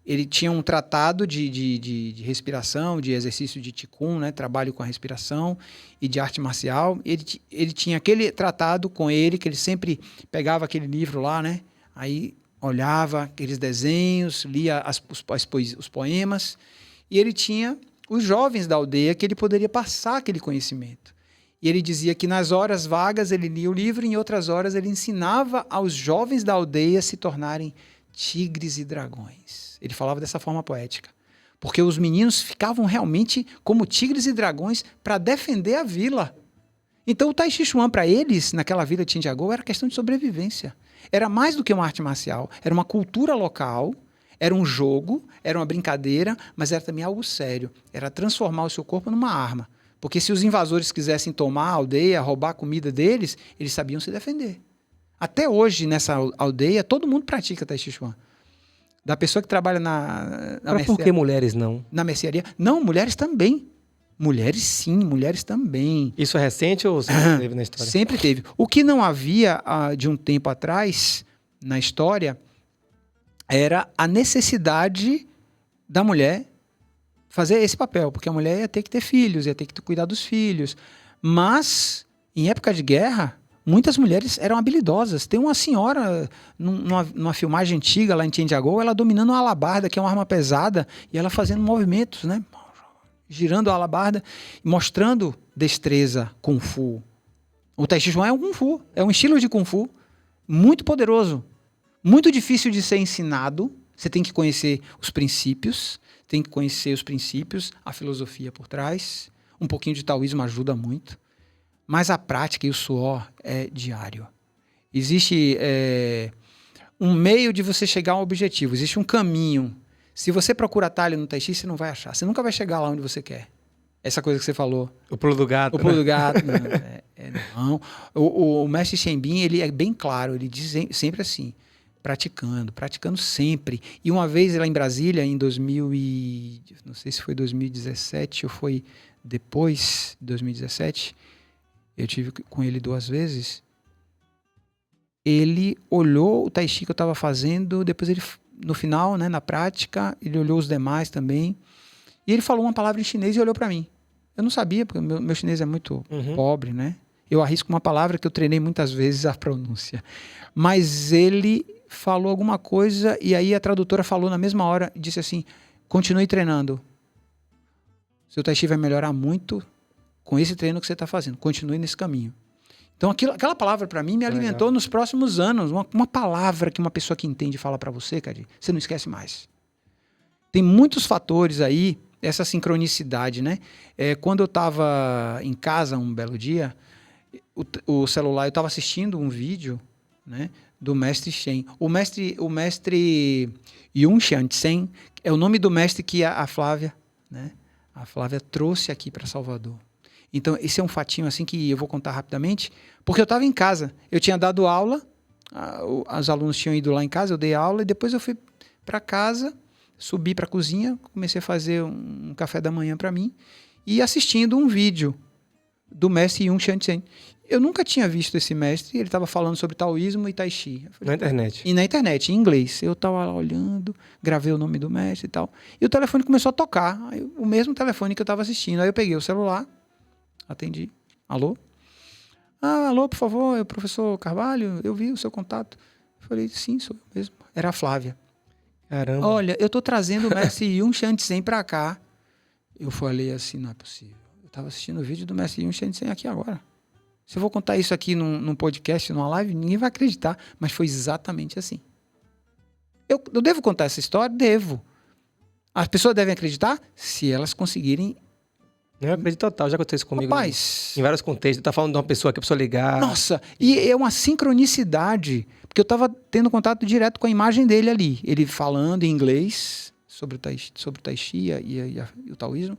ele tinha um tratado de respiração, de exercício de Qigong, né, trabalho com a respiração e de arte marcial. Ele tinha aquele tratado com ele, que ele sempre pegava aquele livro lá, né, aí olhava aqueles desenhos, lia os poemas, e ele tinha os jovens da aldeia que ele poderia passar aquele conhecimento. E ele dizia que nas horas vagas ele lia o livro e em outras horas ele ensinava aos jovens da aldeia a se tornarem tigres e dragões. Ele falava dessa forma poética. Porque os meninos ficavam realmente como tigres e dragões para defender a vila. Então o Tai Chi Chuan para eles, naquela vila de Xinjiagou, era questão de sobrevivência. Era mais do que uma arte marcial, era uma cultura local, era um jogo, era uma brincadeira, mas era também algo sério. Era transformar o seu corpo numa arma. Porque se os invasores quisessem tomar a aldeia, roubar a comida deles, eles sabiam se defender. Até hoje, nessa aldeia, todo mundo pratica Tai Chi Chuan. Da pessoa que trabalha na mercearia. Por que mulheres não? Na mercearia. Não, mulheres também. Mulheres sim, mulheres também. Isso é recente ou sempre teve na história? Sempre teve. O que não havia de um tempo atrás, na história, era a necessidade da mulher fazer esse papel, porque a mulher ia ter que ter filhos, ia ter que cuidar dos filhos. Mas, em época de guerra, muitas mulheres eram habilidosas. Tem uma senhora, numa filmagem antiga lá em Xinjiagou, ela dominando uma alabarda, que é uma arma pesada, e ela fazendo movimentos, né? Girando a alabarda, mostrando destreza Kung Fu. O Tai Chi Chuan é um Kung Fu, é um estilo de Kung Fu muito poderoso, muito difícil de ser ensinado. Você tem que conhecer os princípios, a filosofia por trás. Um pouquinho de taoísmo ajuda muito. Mas a prática e o suor é diário. Existe um meio de você chegar a um objetivo, existe um caminho. Se você procura atalho no Tai Chi, você não vai achar. Você nunca vai chegar lá onde você quer. Essa coisa que você falou. O pulo do gato. O pulo do gato. Não. O mestre Shenbin, ele é bem claro, ele diz sempre assim, praticando sempre. E uma vez lá em Brasília, em não sei se foi 2017 ou foi depois de 2017, eu tive com ele 2 vezes, ele olhou o Tai Chi que eu estava fazendo, depois ele, no final, né, na prática, ele olhou os demais também, e ele falou uma palavra em chinês e olhou para mim. Eu não sabia, porque meu chinês é muito pobre, né? Eu arrisco uma palavra que eu treinei muitas vezes a pronúncia. Mas ele falou alguma coisa e aí a tradutora falou na mesma hora e disse assim, continue treinando. Seu Tai Chi vai melhorar muito com esse treino que você está fazendo. Continue nesse caminho. Então aquela palavra para mim me alimentou nos próximos anos. Uma palavra que uma pessoa que entende fala para você, Cadi, você não esquece mais. Tem muitos fatores aí, essa sincronicidade, né? Quando eu estava em casa um belo dia, o celular, eu estava assistindo um vídeo, né, do mestre Shen. O mestre Yun Xianzhen é o nome do mestre que a Flávia, né? A Flávia trouxe aqui para Salvador. Então, esse é um fatinho assim que eu vou contar rapidamente, porque eu estava em casa. Eu tinha dado aula, os alunos tinham ido lá em casa, eu dei aula, e depois eu fui para casa, subi para a cozinha, comecei a fazer um café da manhã para mim, e assistindo um vídeo do mestre Yun Xianzhen. Eu nunca tinha visto esse mestre, ele estava falando sobre taoísmo e tai chi. Eu falei, Na internet. E na internet, em inglês. Eu estava lá olhando, gravei o nome do mestre e tal. E o telefone começou a tocar. Aí, o mesmo telefone que eu estava assistindo. Aí eu peguei o celular, atendi. Alô? Alô, por favor, é o professor Carvalho? Eu vi o seu contato. Eu falei, sim, sou eu mesmo. Era a Flávia. Caramba. Olha, eu tô trazendo o mestre Yun Shan-Tsen pra cá. Eu falei assim, não é possível. Eu tava assistindo o vídeo do mestre Yun Shan-Tsen aqui agora. Se eu vou contar isso aqui num podcast, numa live, ninguém vai acreditar. Mas foi exatamente assim. Eu devo contar essa história? Devo. As pessoas devem acreditar se elas conseguirem. Eu acredito total, já aconteceu isso comigo. Rapaz. Em vários contextos. Tá falando de uma pessoa que a pessoa ligar. Nossa, e é uma sincronicidade. Porque eu tava tendo contato direto com a imagem dele ali. Ele falando em inglês sobre o Tai Chi e o taoísmo.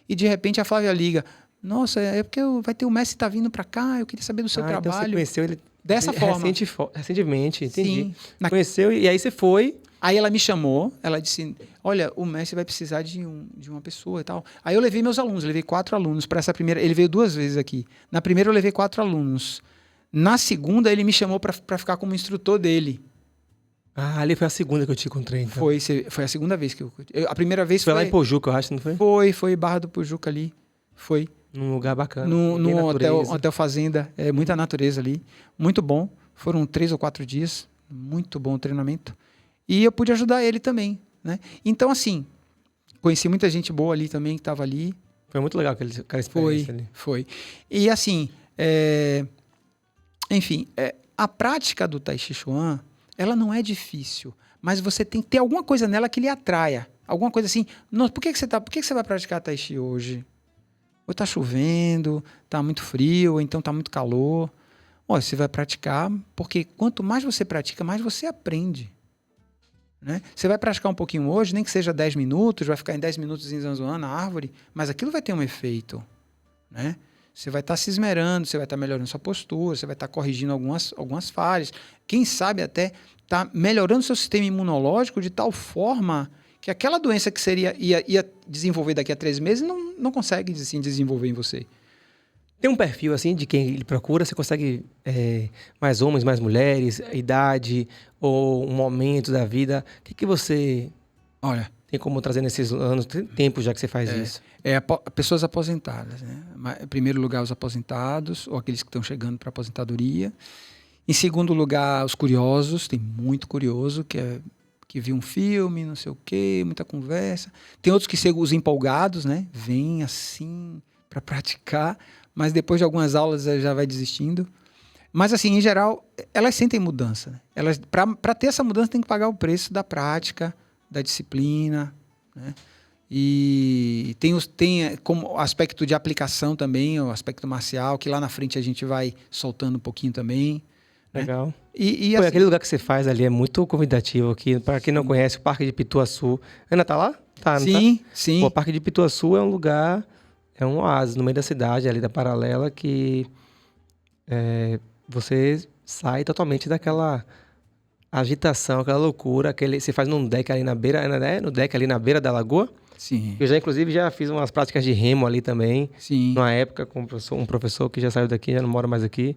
E de repente a Flávia liga. Nossa, é porque vai ter o mestre tá vindo para cá, eu queria saber do seu trabalho. Então você conheceu ele dessa forma. Recentemente, entendi. Sim. Conheceu e aí você foi. Aí ela me chamou, ela disse, olha, o mestre vai precisar de uma pessoa e tal. Aí eu levei meus alunos, eu levei 4 alunos para essa primeira, ele veio 2 vezes aqui. Na primeira eu levei 4 alunos. Na segunda ele me chamou para ficar como instrutor dele. Ali foi a segunda que eu te encontrei, então. Foi a segunda vez que a primeira vez foi lá em Pojuca, eu acho, não foi? Foi Barra do Pojuca ali, foi. Num lugar bacana. Num hotel fazenda. É muita natureza ali. Muito bom. Foram 3 ou 4 dias. Muito bom o treinamento. E eu pude ajudar ele também, né? Então, assim, conheci muita gente boa ali também, que estava ali. Foi muito legal aquela experiência ali. Foi. E, assim, enfim, a prática do Tai Chi Chuan, ela não é difícil. Mas você tem que ter alguma coisa nela que lhe atraia. Alguma coisa assim. Por que você vai praticar Tai Chi hoje? Ou está chovendo, está muito frio, ou então está muito calor. Você vai praticar, porque quanto mais você pratica, mais você aprende. Né? Você vai praticar um pouquinho hoje, nem que seja 10 minutos, vai ficar em 10 minutos zanzoando a árvore, mas aquilo vai ter um efeito. Né? Você vai estar se esmerando, você vai estar melhorando sua postura, você vai estar corrigindo algumas falhas. Quem sabe até está melhorando seu sistema imunológico de tal forma que aquela doença que ia desenvolver daqui a 3 meses não consegue assim, desenvolver em você. Tem um perfil assim de quem ele procura? Você consegue mais homens, mais mulheres, idade ou um momento da vida? O que você tem como trazer nesses anos? Tem tempo já que você faz isso. Pessoas aposentadas. Né? Em primeiro lugar, os aposentados ou aqueles que estão chegando para a aposentadoria. Em segundo lugar, os curiosos. Tem muito curioso que viu um filme, não sei o quê, muita conversa. Tem outros que chegam os empolgados, né? Vêm assim para praticar, mas depois de algumas aulas já vai desistindo. Mas assim, em geral, elas sentem mudança. Né? Elas, para ter essa mudança, tem que pagar o preço da prática, da disciplina, né? E tem como aspecto de aplicação também, o aspecto marcial, que lá na frente a gente vai soltando um pouquinho também. Legal. Né? Assim, aquele lugar que você faz ali é muito convidativo aqui. Para quem não conhece, o Parque de Pituaçu. Ana tá lá? Tá, sim, tá? sim. O Parque de Pituaçu é um lugar, é um oásis no meio da cidade, ali da Paralela, que você sai totalmente daquela agitação, aquela loucura. Você faz num deck ali na beira, né? No deck ali na beira da lagoa. Sim. Eu inclusive, já fiz umas práticas de remo ali também. Sim. Numa época, com um professor que já saiu daqui, já não mora mais aqui.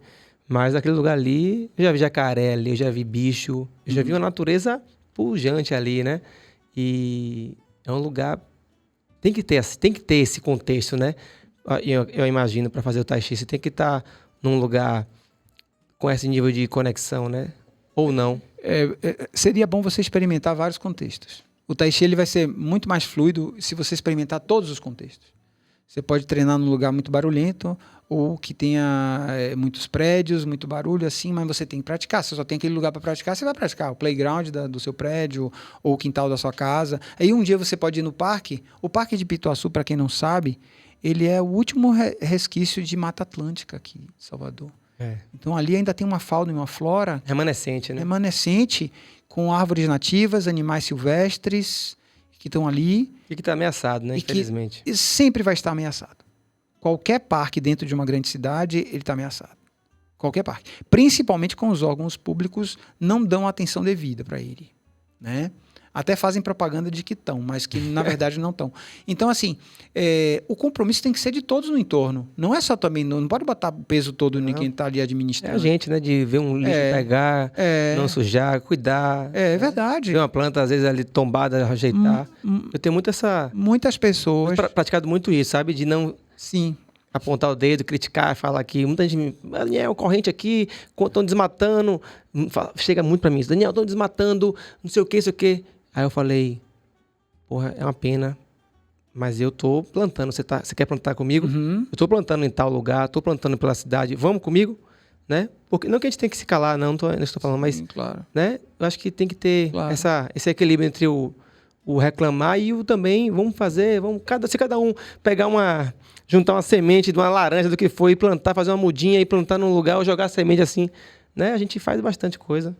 Mas naquele lugar ali, eu já vi jacaré ali, eu já vi bicho, eu já vi uma natureza pujante ali, né? E é um lugar... Tem que ter esse contexto, né? Eu imagino, para fazer o Tai Chi, você tem que estar num lugar com esse nível de conexão, né? Ou não. Seria bom você experimentar vários contextos. O Tai Chi ele vai ser muito mais fluido se você experimentar todos os contextos. Você pode treinar num lugar muito barulhento ou que tenha muitos prédios, muito barulho assim, mas você tem que praticar. Se você só tem aquele lugar para praticar, você vai praticar. O playground do seu prédio ou o quintal da sua casa. Aí um dia você pode ir no parque. O Parque de Pituaçu, para quem não sabe, ele é o último resquício de Mata Atlântica aqui em Salvador. Então ali ainda tem uma fauna e uma flora... Remanescente, né? Remanescente, com árvores nativas, animais silvestres que estão ali. E que está ameaçado, né? Infelizmente. Que sempre vai estar ameaçado. Qualquer parque dentro de uma grande cidade, ele está ameaçado. Qualquer parque. Principalmente com os órgãos públicos não dão atenção devida para ele. Né? Até fazem propaganda de que estão, mas que na verdade não estão. Então, assim, o compromisso tem que ser de todos no entorno. Não é só também, não pode botar o peso todo em quem está ali administrando. É a gente, né? De ver um lixo pegar, não sujar, cuidar. É verdade. Ver uma planta, às vezes, ali tombada, ajeitar. Eu tenho muito essa... Muitas pessoas... praticado muito isso, sabe? De não... Sim. Apontar o dedo, criticar, falar que muita gente... Daniel, corrente aqui, estão desmatando. Chega muito pra mim isso. Daniel, estão desmatando, não sei o que. Aí eu falei, porra, é uma pena, mas eu tô plantando. Você quer plantar comigo? Uhum. Eu tô plantando em tal lugar, tô plantando pela cidade. Vamos comigo? Né? Porque, não que a gente tem que se calar, não estou falando, mas... Claro. Né? Eu acho que tem que ter esse equilíbrio entre o reclamar e o também, vamos fazer, se cada um pegar juntar uma semente de uma laranja do que foi e plantar, fazer uma mudinha e plantar num lugar ou jogar a semente assim, né? A gente faz bastante coisa.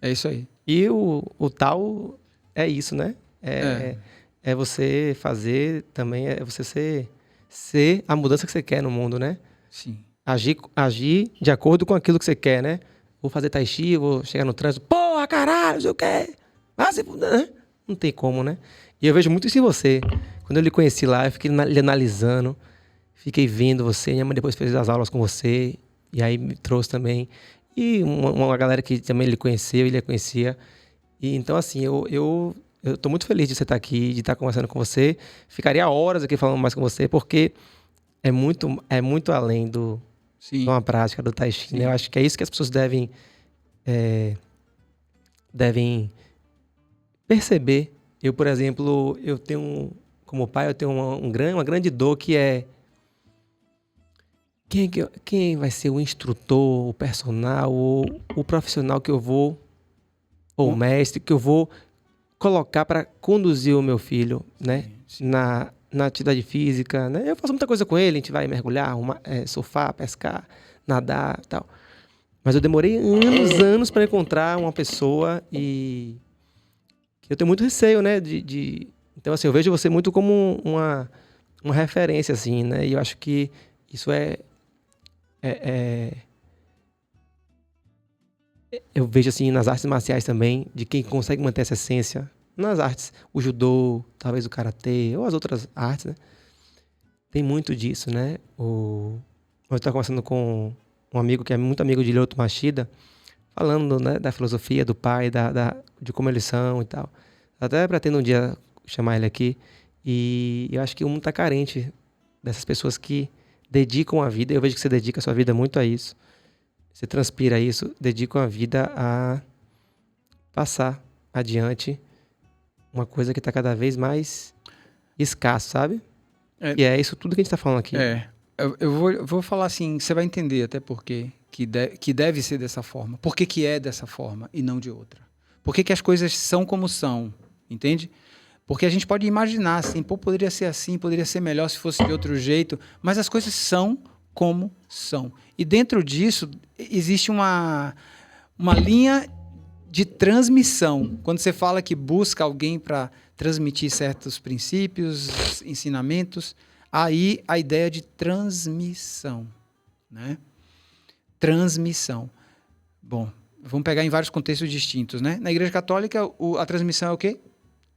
É isso aí. E o tal é isso, né? É você fazer também, é você ser a mudança que você quer no mundo, né? Sim. Agir de acordo com aquilo que você quer, né? Vou fazer tai chi, vou chegar no trânsito, porra, caralho, não sei o quê. Né? Não tem como, né? E eu vejo muito isso em você. Quando eu lhe conheci lá, eu fiquei lhe analisando, fiquei vendo você. Minha mãe depois fez as aulas com você, e aí me trouxe também. E uma galera que também lhe conheceu, ele a conhecia. E então, assim, eu tô muito feliz de você estar aqui, de estar conversando com você. Ficaria horas aqui falando mais com você, porque é muito além de uma prática do Tai Chi, né? Eu acho que é isso que as pessoas devem perceber. Eu, por exemplo, como pai, eu tenho uma grande dor que é quem vai ser o instrutor, o personal, o profissional que eu vou, ou o mestre, que eu vou colocar para conduzir o meu filho, né? Na atividade física, né? Eu faço muita coisa com ele, a gente vai mergulhar, surfar, pescar, nadar e tal. Mas eu demorei anos para encontrar uma pessoa e eu tenho muito receio, né? Então, assim, eu vejo você muito como uma referência, assim, né? E eu acho que isso eu vejo, assim, nas artes marciais também, de quem consegue manter essa essência. Nas artes, o judô, talvez o karatê, ou as outras artes, né? Tem muito disso, né? Eu estava conversando com um amigo que é muito amigo de Lyoto Machida, falando, né, da filosofia do pai, de como eles são e tal. Até pretendo um dia chamar ele aqui. E eu acho que o mundo está carente dessas pessoas que dedicam a vida. Eu vejo que você dedica a sua vida muito a isso. Você transpira isso, dedicam a vida a passar adiante uma coisa que está cada vez mais escasso, sabe? E é isso tudo que a gente está falando aqui. Eu vou falar assim, você vai entender até por quê que deve ser dessa forma. Por que é dessa forma e não de outra? Por que as coisas são como são, entende? Porque a gente pode imaginar assim, poderia ser assim, poderia ser melhor se fosse de outro jeito, mas as coisas são como são. E dentro disso existe uma linha de transmissão. Quando você fala que busca alguém para transmitir certos princípios, ensinamentos, aí a ideia de transmissão, né? Transmissão. Bom, vamos pegar em vários contextos distintos, né? Na Igreja Católica, a transmissão é o quê?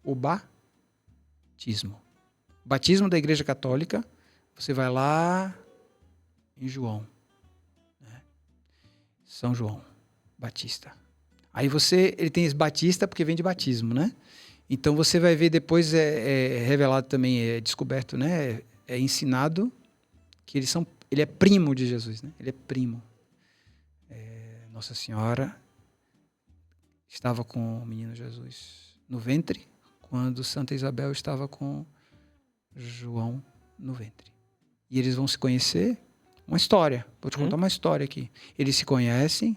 O batismo. O batismo da Igreja Católica, você vai lá em João, né? São João Batista. Aí ele tem esse Batista porque vem de batismo, né? Então você vai ver depois, revelado também, descoberto, né? É ensinado que ele é primo de Jesus, né? Ele é primo. Nossa Senhora estava com o menino Jesus no ventre, quando Santa Isabel estava com João no ventre. E eles vão se conhecer. Uma história. Vou te contar uma história aqui. Eles se conhecem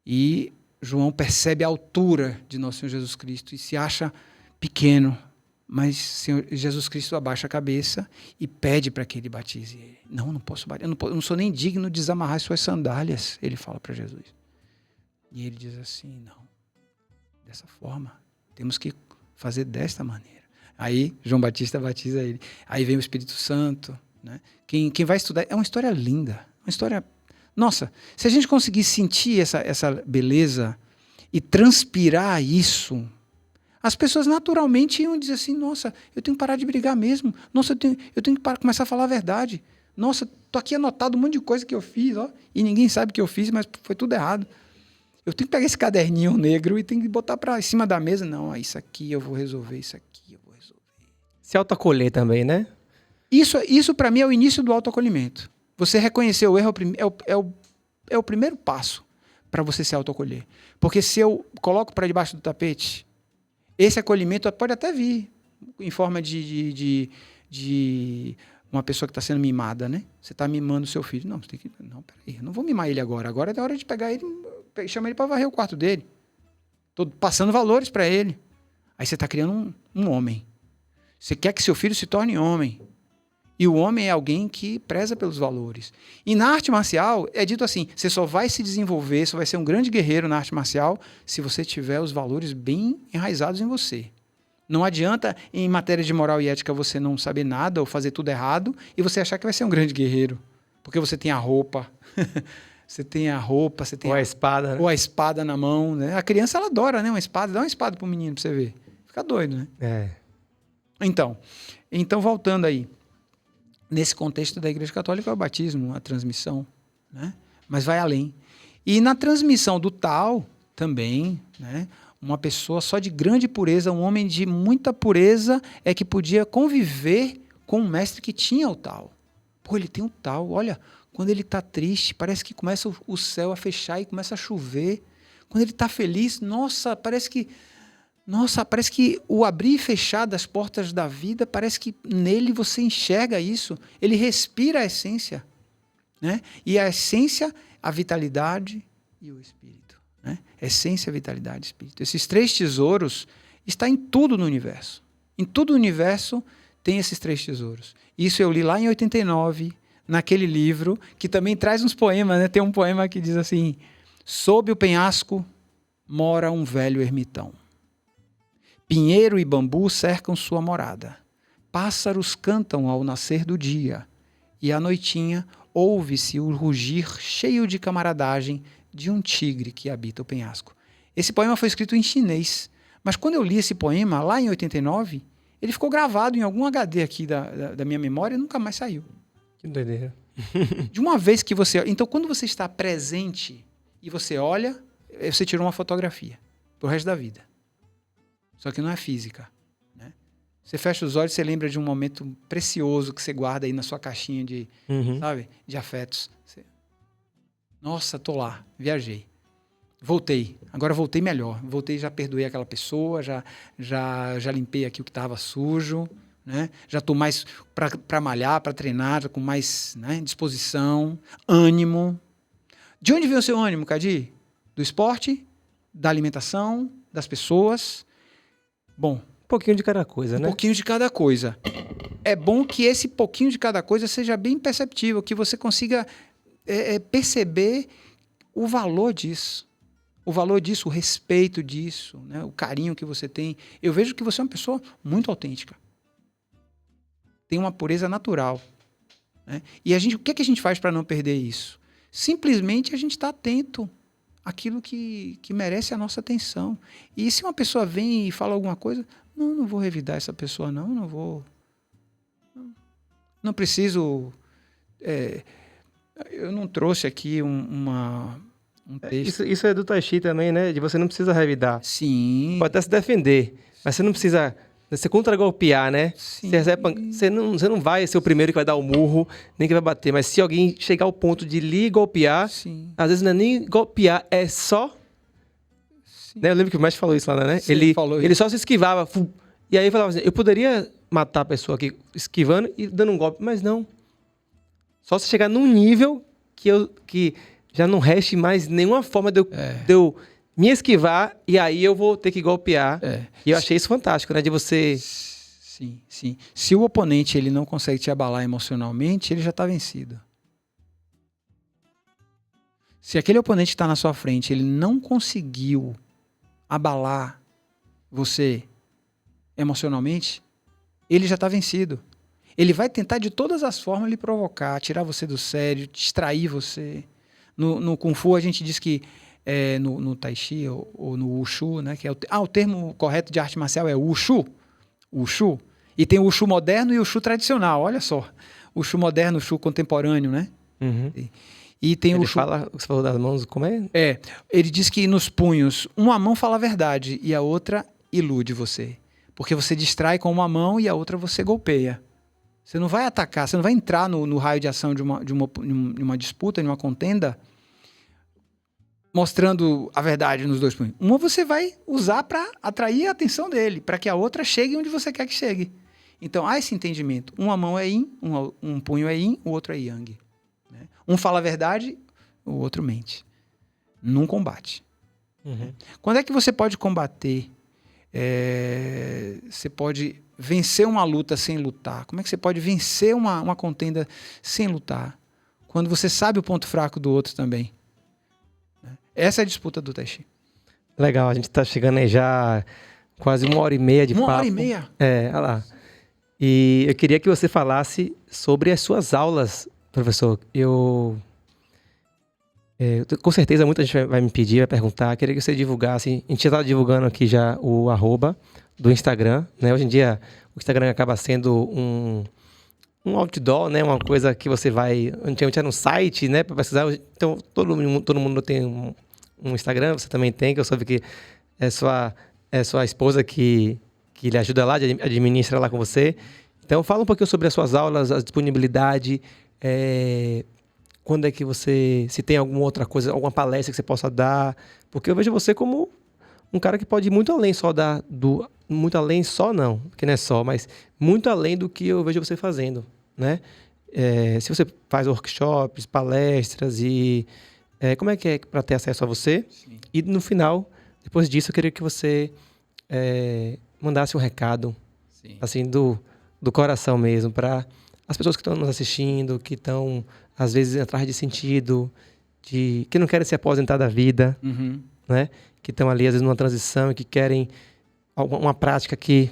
e João percebe a altura de Nosso Senhor Jesus Cristo e se acha pequeno, mas Jesus Cristo abaixa a cabeça e pede para que ele batize ele. Não posso bater, eu não sou nem digno de desamarrar suas sandálias, ele fala para Jesus. E ele diz assim, não, dessa forma, temos que fazer desta maneira. Aí João Batista batiza ele. Aí vem o Espírito Santo, né? Quem vai estudar, é uma história linda, uma história... Nossa, se a gente conseguir sentir essa beleza e transpirar isso, As pessoas naturalmente iam dizer assim, nossa, eu tenho que parar de brigar mesmo. Nossa, eu tenho que começar a falar a verdade. Nossa, tô aqui anotado um monte de coisa que eu fiz, ó, e ninguém sabe que eu fiz, mas foi tudo errado. Eu tenho que pegar esse caderninho negro e tenho que botar para cima da mesa. Não, isso aqui eu vou resolver, isso aqui eu vou resolver. Se autoacolher também, né? Isso para mim é o início do autoacolhimento. Você reconhecer o erro é o primeiro passo para você se autoacolher. Porque se eu coloco para debaixo do tapete, esse acolhimento pode até vir em forma de uma pessoa que está sendo mimada, né? Você está mimando o seu filho. Não, você tem que... Não, peraí, eu não vou mimar ele agora. Agora é hora de pegar ele, chama ele para varrer o quarto dele. Estou passando valores para ele. Aí você está criando um homem. Você quer que seu filho se torne homem. E o homem é alguém que preza pelos valores. E na arte marcial, é dito assim, você só vai se desenvolver, você vai ser um grande guerreiro na arte marcial se você tiver os valores bem enraizados em você. Não adianta, em matéria de moral e ética, você não saber nada ou fazer tudo errado e você achar que vai ser um grande guerreiro. Porque você tem a roupa, você tem Ou a espada, né? Ou a espada na mão, né? A criança, ela adora, né? Uma espada. Dá uma espada pro menino pra você ver. Fica doido, né? É. Então, voltando aí. Nesse contexto da Igreja Católica é o batismo, a transmissão, né? Mas vai além. E na transmissão do tal, também, né? Uma pessoa só de grande pureza, um homem de muita pureza, é que podia conviver com um mestre que tinha o tal. Pô, ele tem o tal, olha, quando ele está triste, parece que começa o céu a fechar e começa a chover. Quando ele está feliz, nossa, parece que o abrir e fechar das portas da vida, parece que nele você enxerga isso. Ele respira a essência, né? E a essência, a vitalidade e o espírito, né? Essência, vitalidade e espírito. Esses três tesouros estão em tudo no universo. Em todo o universo tem esses três tesouros. Isso eu li lá em 89, naquele livro, que também traz uns poemas, né? Tem um poema que diz assim, sob o penhasco mora um velho ermitão. Pinheiro e bambu cercam sua morada. Pássaros cantam ao nascer do dia. E à noitinha ouve-se o rugir cheio de camaradagem de um tigre que habita o penhasco. Esse poema foi escrito em chinês. Mas quando eu li esse poema, lá em 89, ele ficou gravado em algum HD aqui da minha memória e nunca mais saiu. Que doideira. De uma vez que você... Então, quando você está presente e você olha, você tirou uma fotografia pro resto da vida. Só que não é física, né? Você fecha os olhos, você lembra de um momento precioso que você guarda aí na sua caixinha de, sabe, de afetos. Nossa, tô lá, viajei. Voltei, agora voltei melhor. Voltei, já perdoei aquela pessoa, já limpei aqui o que estava sujo, né? Já estou mais para malhar, para treinar, com mais, né, disposição, ânimo. De onde veio o seu ânimo, Cadi? Do esporte, da alimentação, das pessoas... Bom, um pouquinho de cada coisa, né? Um pouquinho de cada coisa. É bom que esse pouquinho de cada coisa seja bem perceptível, que você consiga perceber o valor disso. O valor disso, o respeito disso, né? O carinho que você tem. Eu vejo que você é uma pessoa muito autêntica. Tem uma pureza natural, né? E o que a gente faz para não perder isso? Simplesmente a gente está atento aquilo que merece a nossa atenção. E se uma pessoa vem e fala alguma coisa, não vou revidar essa pessoa, não vou... Não preciso... eu não trouxe aqui um texto... Isso é do Tai Chi também, né? De você não precisa revidar. Sim. Pode até se defender, mas você não precisa... Você contra-golpear, né? Sim. Você não vai ser o primeiro que vai dar o murro, nem que vai bater. Mas se alguém chegar ao ponto de lhe golpear, sim, às vezes não é nem golpear, é só... Né? Eu lembro que o mestre falou isso lá, né? Sim, ele só se esquivava. E aí falava assim, eu poderia matar a pessoa aqui esquivando e dando um golpe, mas não. Só se chegar num nível que já não reste mais nenhuma forma de eu me esquivar, e aí eu vou ter que golpear. E eu achei isso fantástico, né? De você... Sim, sim. Se o oponente ele não consegue te abalar emocionalmente, ele já está vencido. Se aquele oponente que está na sua frente, ele não conseguiu abalar você emocionalmente, ele já está vencido. Ele vai tentar de todas as formas lhe provocar, tirar você do sério, distrair você. No Kung Fu a gente diz que no Tai Chi ou no Wushu, né? Que é o termo correto de arte marcial é Wushu. Wushu. E tem o Wushu moderno e o Wushu tradicional, olha só. O Wushu moderno, o Wushu contemporâneo, né? Uhum. E tem Ele o Wushu... fala, você falou das mãos, como é? Ele diz que nos punhos, uma mão fala a verdade e a outra ilude você. Porque você distrai com uma mão e a outra você golpeia. Você não vai atacar, você não vai entrar no raio de ação de uma disputa, de uma contenda, mostrando a verdade nos dois punhos. Uma você vai usar para atrair a atenção dele, para que a outra chegue onde você quer que chegue. Então, há esse entendimento. Uma mão é yin, um punho é yin, o outro é yang. Né? Um fala a verdade, o outro mente. Num combate. Uhum. Quando é que você pode combater? Você pode vencer uma luta sem lutar. Como é que você pode vencer uma contenda sem lutar? Quando você sabe o ponto fraco do outro também. Essa é a disputa do Tai Chi. Legal, a gente está chegando aí já quase 1h30 de papo. 1h30? Olha lá. E eu queria que você falasse sobre as suas aulas, professor. Com certeza muita gente vai me pedir, vai perguntar. Eu queria que você divulgasse. A gente já está divulgando aqui já o @ do Instagram, né? Hoje em dia o Instagram acaba sendo um outdoor, né? Uma coisa que você vai... Antigamente era um site, né? Para pesquisar. Então todo mundo tem um Instagram, você também tem, que eu soube que é sua esposa que lhe ajuda lá, administra lá com você. Então fala um pouquinho sobre as suas aulas, a disponibilidade, quando é que você... Se tem alguma outra coisa, alguma palestra que você possa dar. Porque eu vejo você como um cara que pode ir muito além só muito além só não, porque não é só, mas muito além do que eu vejo você fazendo, né? Se você faz workshops, palestras e... como é que é para ter acesso a você? Sim. E no final, depois disso, eu queria que você mandasse um recado, Sim. assim, do coração mesmo, para as pessoas que estão nos assistindo, que estão, às vezes, atrás de sentido, que não querem se aposentar da vida, Uhum. né? Que estão ali, às vezes, numa transição e que querem uma prática que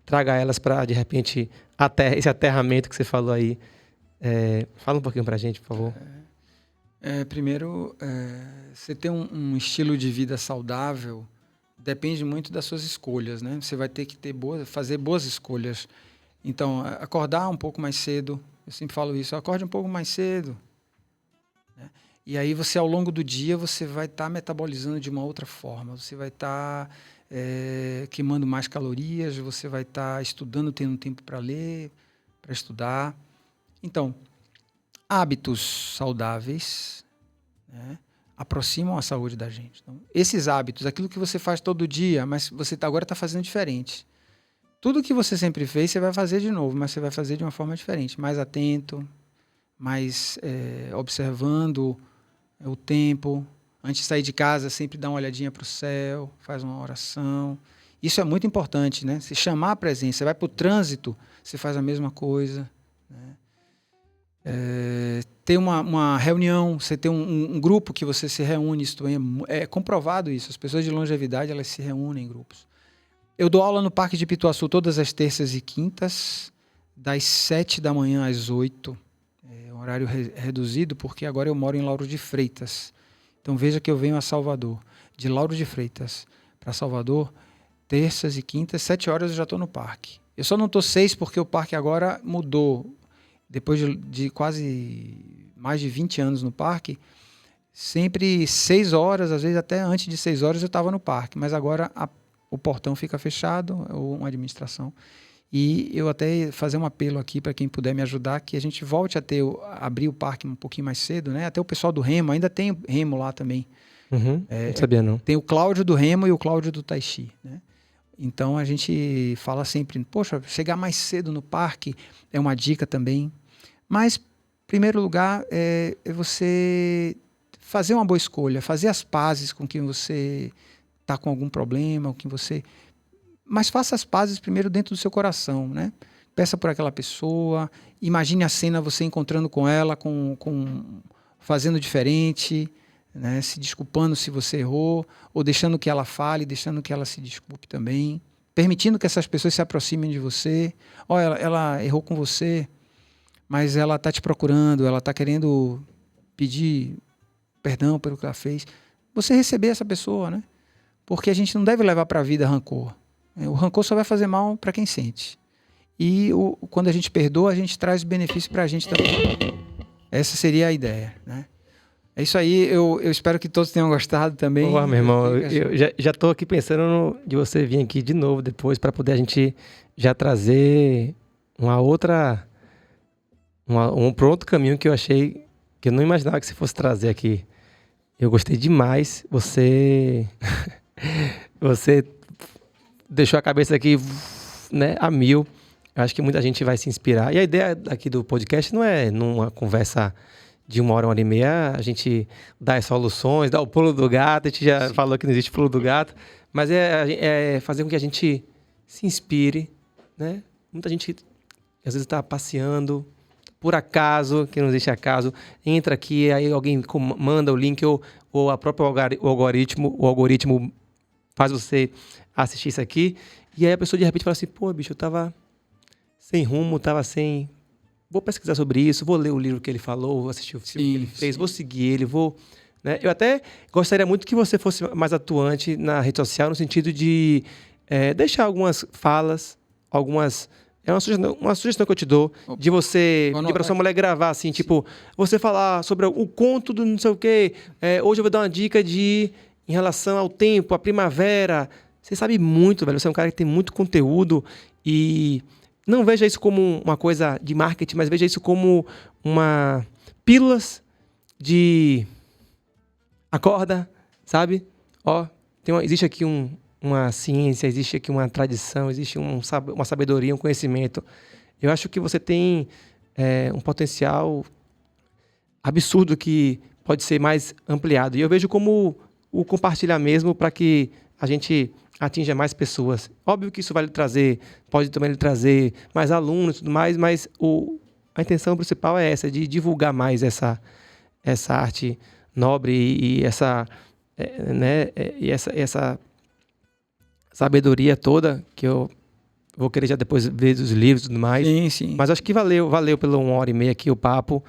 traga elas para, de repente, esse aterramento que você falou aí. Fala um pouquinho para a gente, por favor. Primeiro, você ter um estilo de vida saudável depende muito das suas escolhas, né? Você vai ter que fazer boas escolhas. Então, acordar um pouco mais cedo. Eu sempre falo isso, acorde um pouco mais cedo. Né? E aí você, ao longo do dia, você vai estar metabolizando de uma outra forma. Você vai estar queimando mais calorias, você vai estar estudando, tendo tempo para ler, para estudar. Então, hábitos saudáveis, né, aproximam a saúde da gente. Então, esses hábitos, aquilo que você faz todo dia, mas você agora está fazendo diferente. Tudo que você sempre fez, você vai fazer de novo, mas você vai fazer de uma forma diferente, mais atento, mais observando o tempo. Antes de sair de casa, sempre dá uma olhadinha para o céu, faz uma oração. Isso é muito importante, né? Se chamar a presença, você vai para o trânsito, você faz a mesma coisa, né? Ter uma reunião, você ter um grupo que você se reúne, isso é comprovado isso. As pessoas de longevidade, elas se reúnem em grupos. Eu dou aula no Parque de Pituaçu todas as terças e quintas, das 7 da manhã às 8. É um horário reduzido, porque agora eu moro em Lauro de Freitas. Então veja que eu venho a Salvador. De Lauro de Freitas para Salvador, terças e quintas, 7 horas eu já estou no parque. Eu só não estou 6 porque o parque agora mudou. Depois de quase mais de 20 anos no parque, sempre 6 horas, às vezes até antes de 6 horas eu estava no parque, mas agora o portão fica fechado, ou uma administração. E eu até fazer um apelo aqui para quem puder me ajudar, que a gente volte a abrir o parque um pouquinho mais cedo, né? Até o pessoal do Remo, ainda tem Remo lá também. Uhum, não sabia não. Tem o Cláudio do Remo e o Cláudio do Tai Chi, né? Então a gente fala sempre, poxa, chegar mais cedo no parque é uma dica também. Mas, em primeiro lugar, é você fazer uma boa escolha, fazer as pazes com quem você está com algum problema, mas faça as pazes primeiro dentro do seu coração, né? Peça por aquela pessoa, imagine a cena, você encontrando com ela, fazendo diferente, né? Se desculpando se você errou, ou deixando que ela fale, deixando que ela se desculpe também, permitindo que essas pessoas se aproximem de você. Ela errou com você, mas ela está te procurando, ela está querendo pedir perdão pelo que ela fez. você receber essa pessoa, né? Porque a gente não deve levar para a vida rancor. O rancor só vai fazer mal para quem sente. E quando a gente perdoa, a gente traz benefício para a gente também. Essa seria a ideia, né? É isso aí, eu espero que todos tenham gostado também. Boa, meu irmão, eu já estou aqui pensando de você vir aqui de novo depois para poder a gente já trazer uma outra, um outro caminho que eu achei, que eu não imaginava que você fosse trazer aqui. Eu gostei demais, você deixou a cabeça aqui, né, a mil. Eu acho que muita gente vai se inspirar. E a ideia aqui do podcast não é numa conversa de 1 hora e meia, a gente dá as soluções, dá o pulo do gato, a gente já falou que não existe pulo do gato, mas é fazer com que a gente se inspire, né? Muita gente às vezes está passeando, por acaso, que não existe acaso, entra aqui, aí alguém manda o link ou a própria algoritmo faz você assistir isso aqui, e aí a pessoa de repente fala assim, pô, bicho, eu tava sem rumo, tava sem... Vou pesquisar sobre isso, vou ler o livro que ele falou, vou assistir o filme que ele fez, vou seguir ele, vou... Né? Eu até gostaria muito que você fosse mais atuante na rede social, no sentido de deixar algumas falas, algumas... É uma sugestão que eu te dou, de você pedir para sua mulher gravar, assim, tipo, você falar sobre o conto do não sei o quê, hoje eu vou dar uma dica em relação ao tempo, à primavera. Você sabe muito, velho, você é um cara que tem muito conteúdo e... Não veja isso como uma coisa de marketing, mas veja isso como pílulas de acorda, sabe? Existe aqui uma ciência, existe aqui uma tradição, existe uma sabedoria, um conhecimento. Eu acho que você tem um potencial absurdo que pode ser mais ampliado. E eu vejo como o compartilhar mesmo para que a gente atinja mais pessoas. Óbvio que isso pode também lhe trazer mais alunos e tudo mais, mas a intenção principal é essa, de divulgar mais essa arte nobre e essa sabedoria toda, que eu vou querer já depois ver os livros e tudo mais. Sim, sim. Mas acho que valeu pela 1 hora e meia aqui o papo.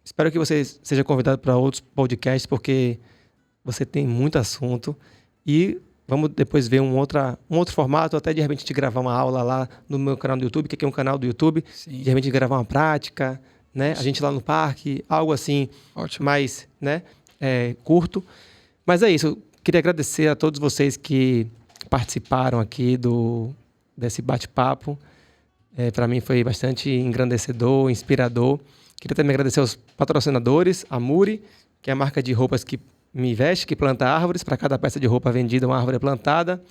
Espero que você seja convidado para outros podcasts, porque você tem muito assunto. E vamos depois ver um outro formato, até de repente te gravar uma aula lá no meu canal do YouTube, que aqui é um canal do YouTube. Sim. De repente gravar uma prática, né? A gente lá no parque, algo assim. Ótimo. Mais, né? Curto. Mas é isso. Eu queria agradecer a todos vocês que participaram aqui desse bate-papo. Para mim foi bastante engrandecedor, inspirador. Queria também agradecer aos patrocinadores, a Muri, que é a marca de roupas que me veste, que planta árvores. Para cada peça de roupa vendida, uma árvore é plantada.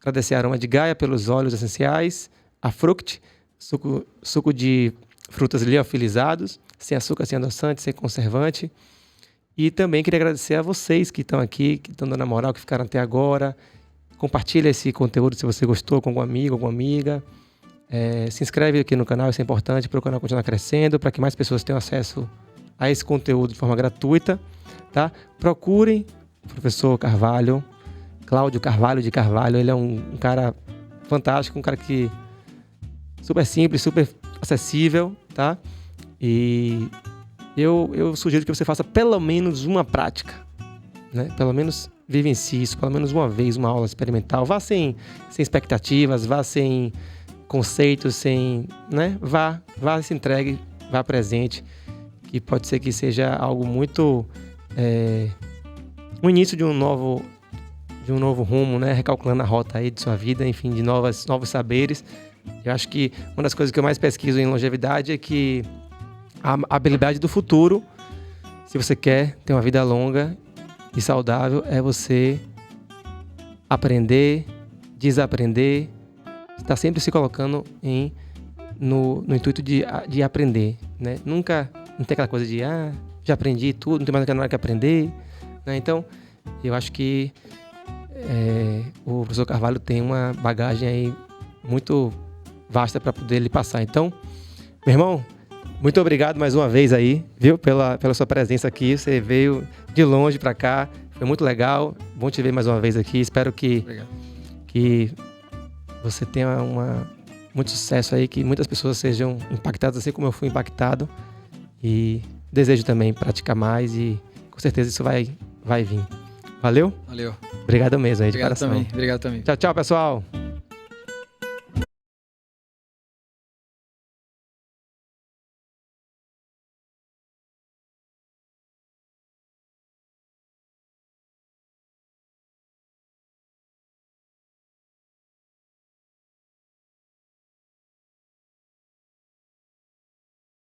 Agradecer a Aroma de Gaia pelos óleos essenciais. A Fruct, suco de frutas liofilizados, sem açúcar, sem adoçante, sem conservante. E também queria agradecer a vocês que estão aqui, que estão dando a moral, que ficaram até agora. Compartilha esse conteúdo se você gostou com algum amigo, alguma amiga. Se inscreve aqui no canal, isso é importante para o canal continuar crescendo, para que mais pessoas tenham acesso a esse conteúdo de forma gratuita. Tá? Procurem o professor Carvalho, Cláudio Carvalho de Carvalho. Ele é um cara fantástico, um cara que super simples, super acessível, tá? E eu sugiro que você faça pelo menos uma prática, né? Pelo menos vivencie isso, pelo menos uma vez, uma aula experimental. Vá sem expectativas, vá sem conceitos, né? Vá se entregue, vá presente, que pode ser que seja algo muito... o início de um novo rumo, né? Recalculando a rota aí de sua vida, enfim, de novos saberes. Eu acho que uma das coisas que eu mais pesquiso em longevidade é que a habilidade do futuro, se você quer ter uma vida longa e saudável, é você aprender, desaprender, estar sempre se colocando no intuito de aprender, né? Nunca, não tem aquela coisa de já aprendi tudo, não tem mais nada que aprender, né? Então, eu acho que o professor Carvalho tem uma bagagem aí muito vasta para poder lhe passar. Então, meu irmão, muito obrigado mais uma vez aí, viu? Pela sua presença aqui. Você veio de longe para cá, foi muito legal. Bom te ver mais uma vez aqui. Espero que você tenha muito sucesso aí, que muitas pessoas sejam impactadas assim como eu fui impactado. E desejo também praticar mais e com certeza isso vai vai vir. Valeu? Valeu. Obrigado mesmo aí, de Obrigado coração. também. Obrigado também. Tchau, tchau, pessoal.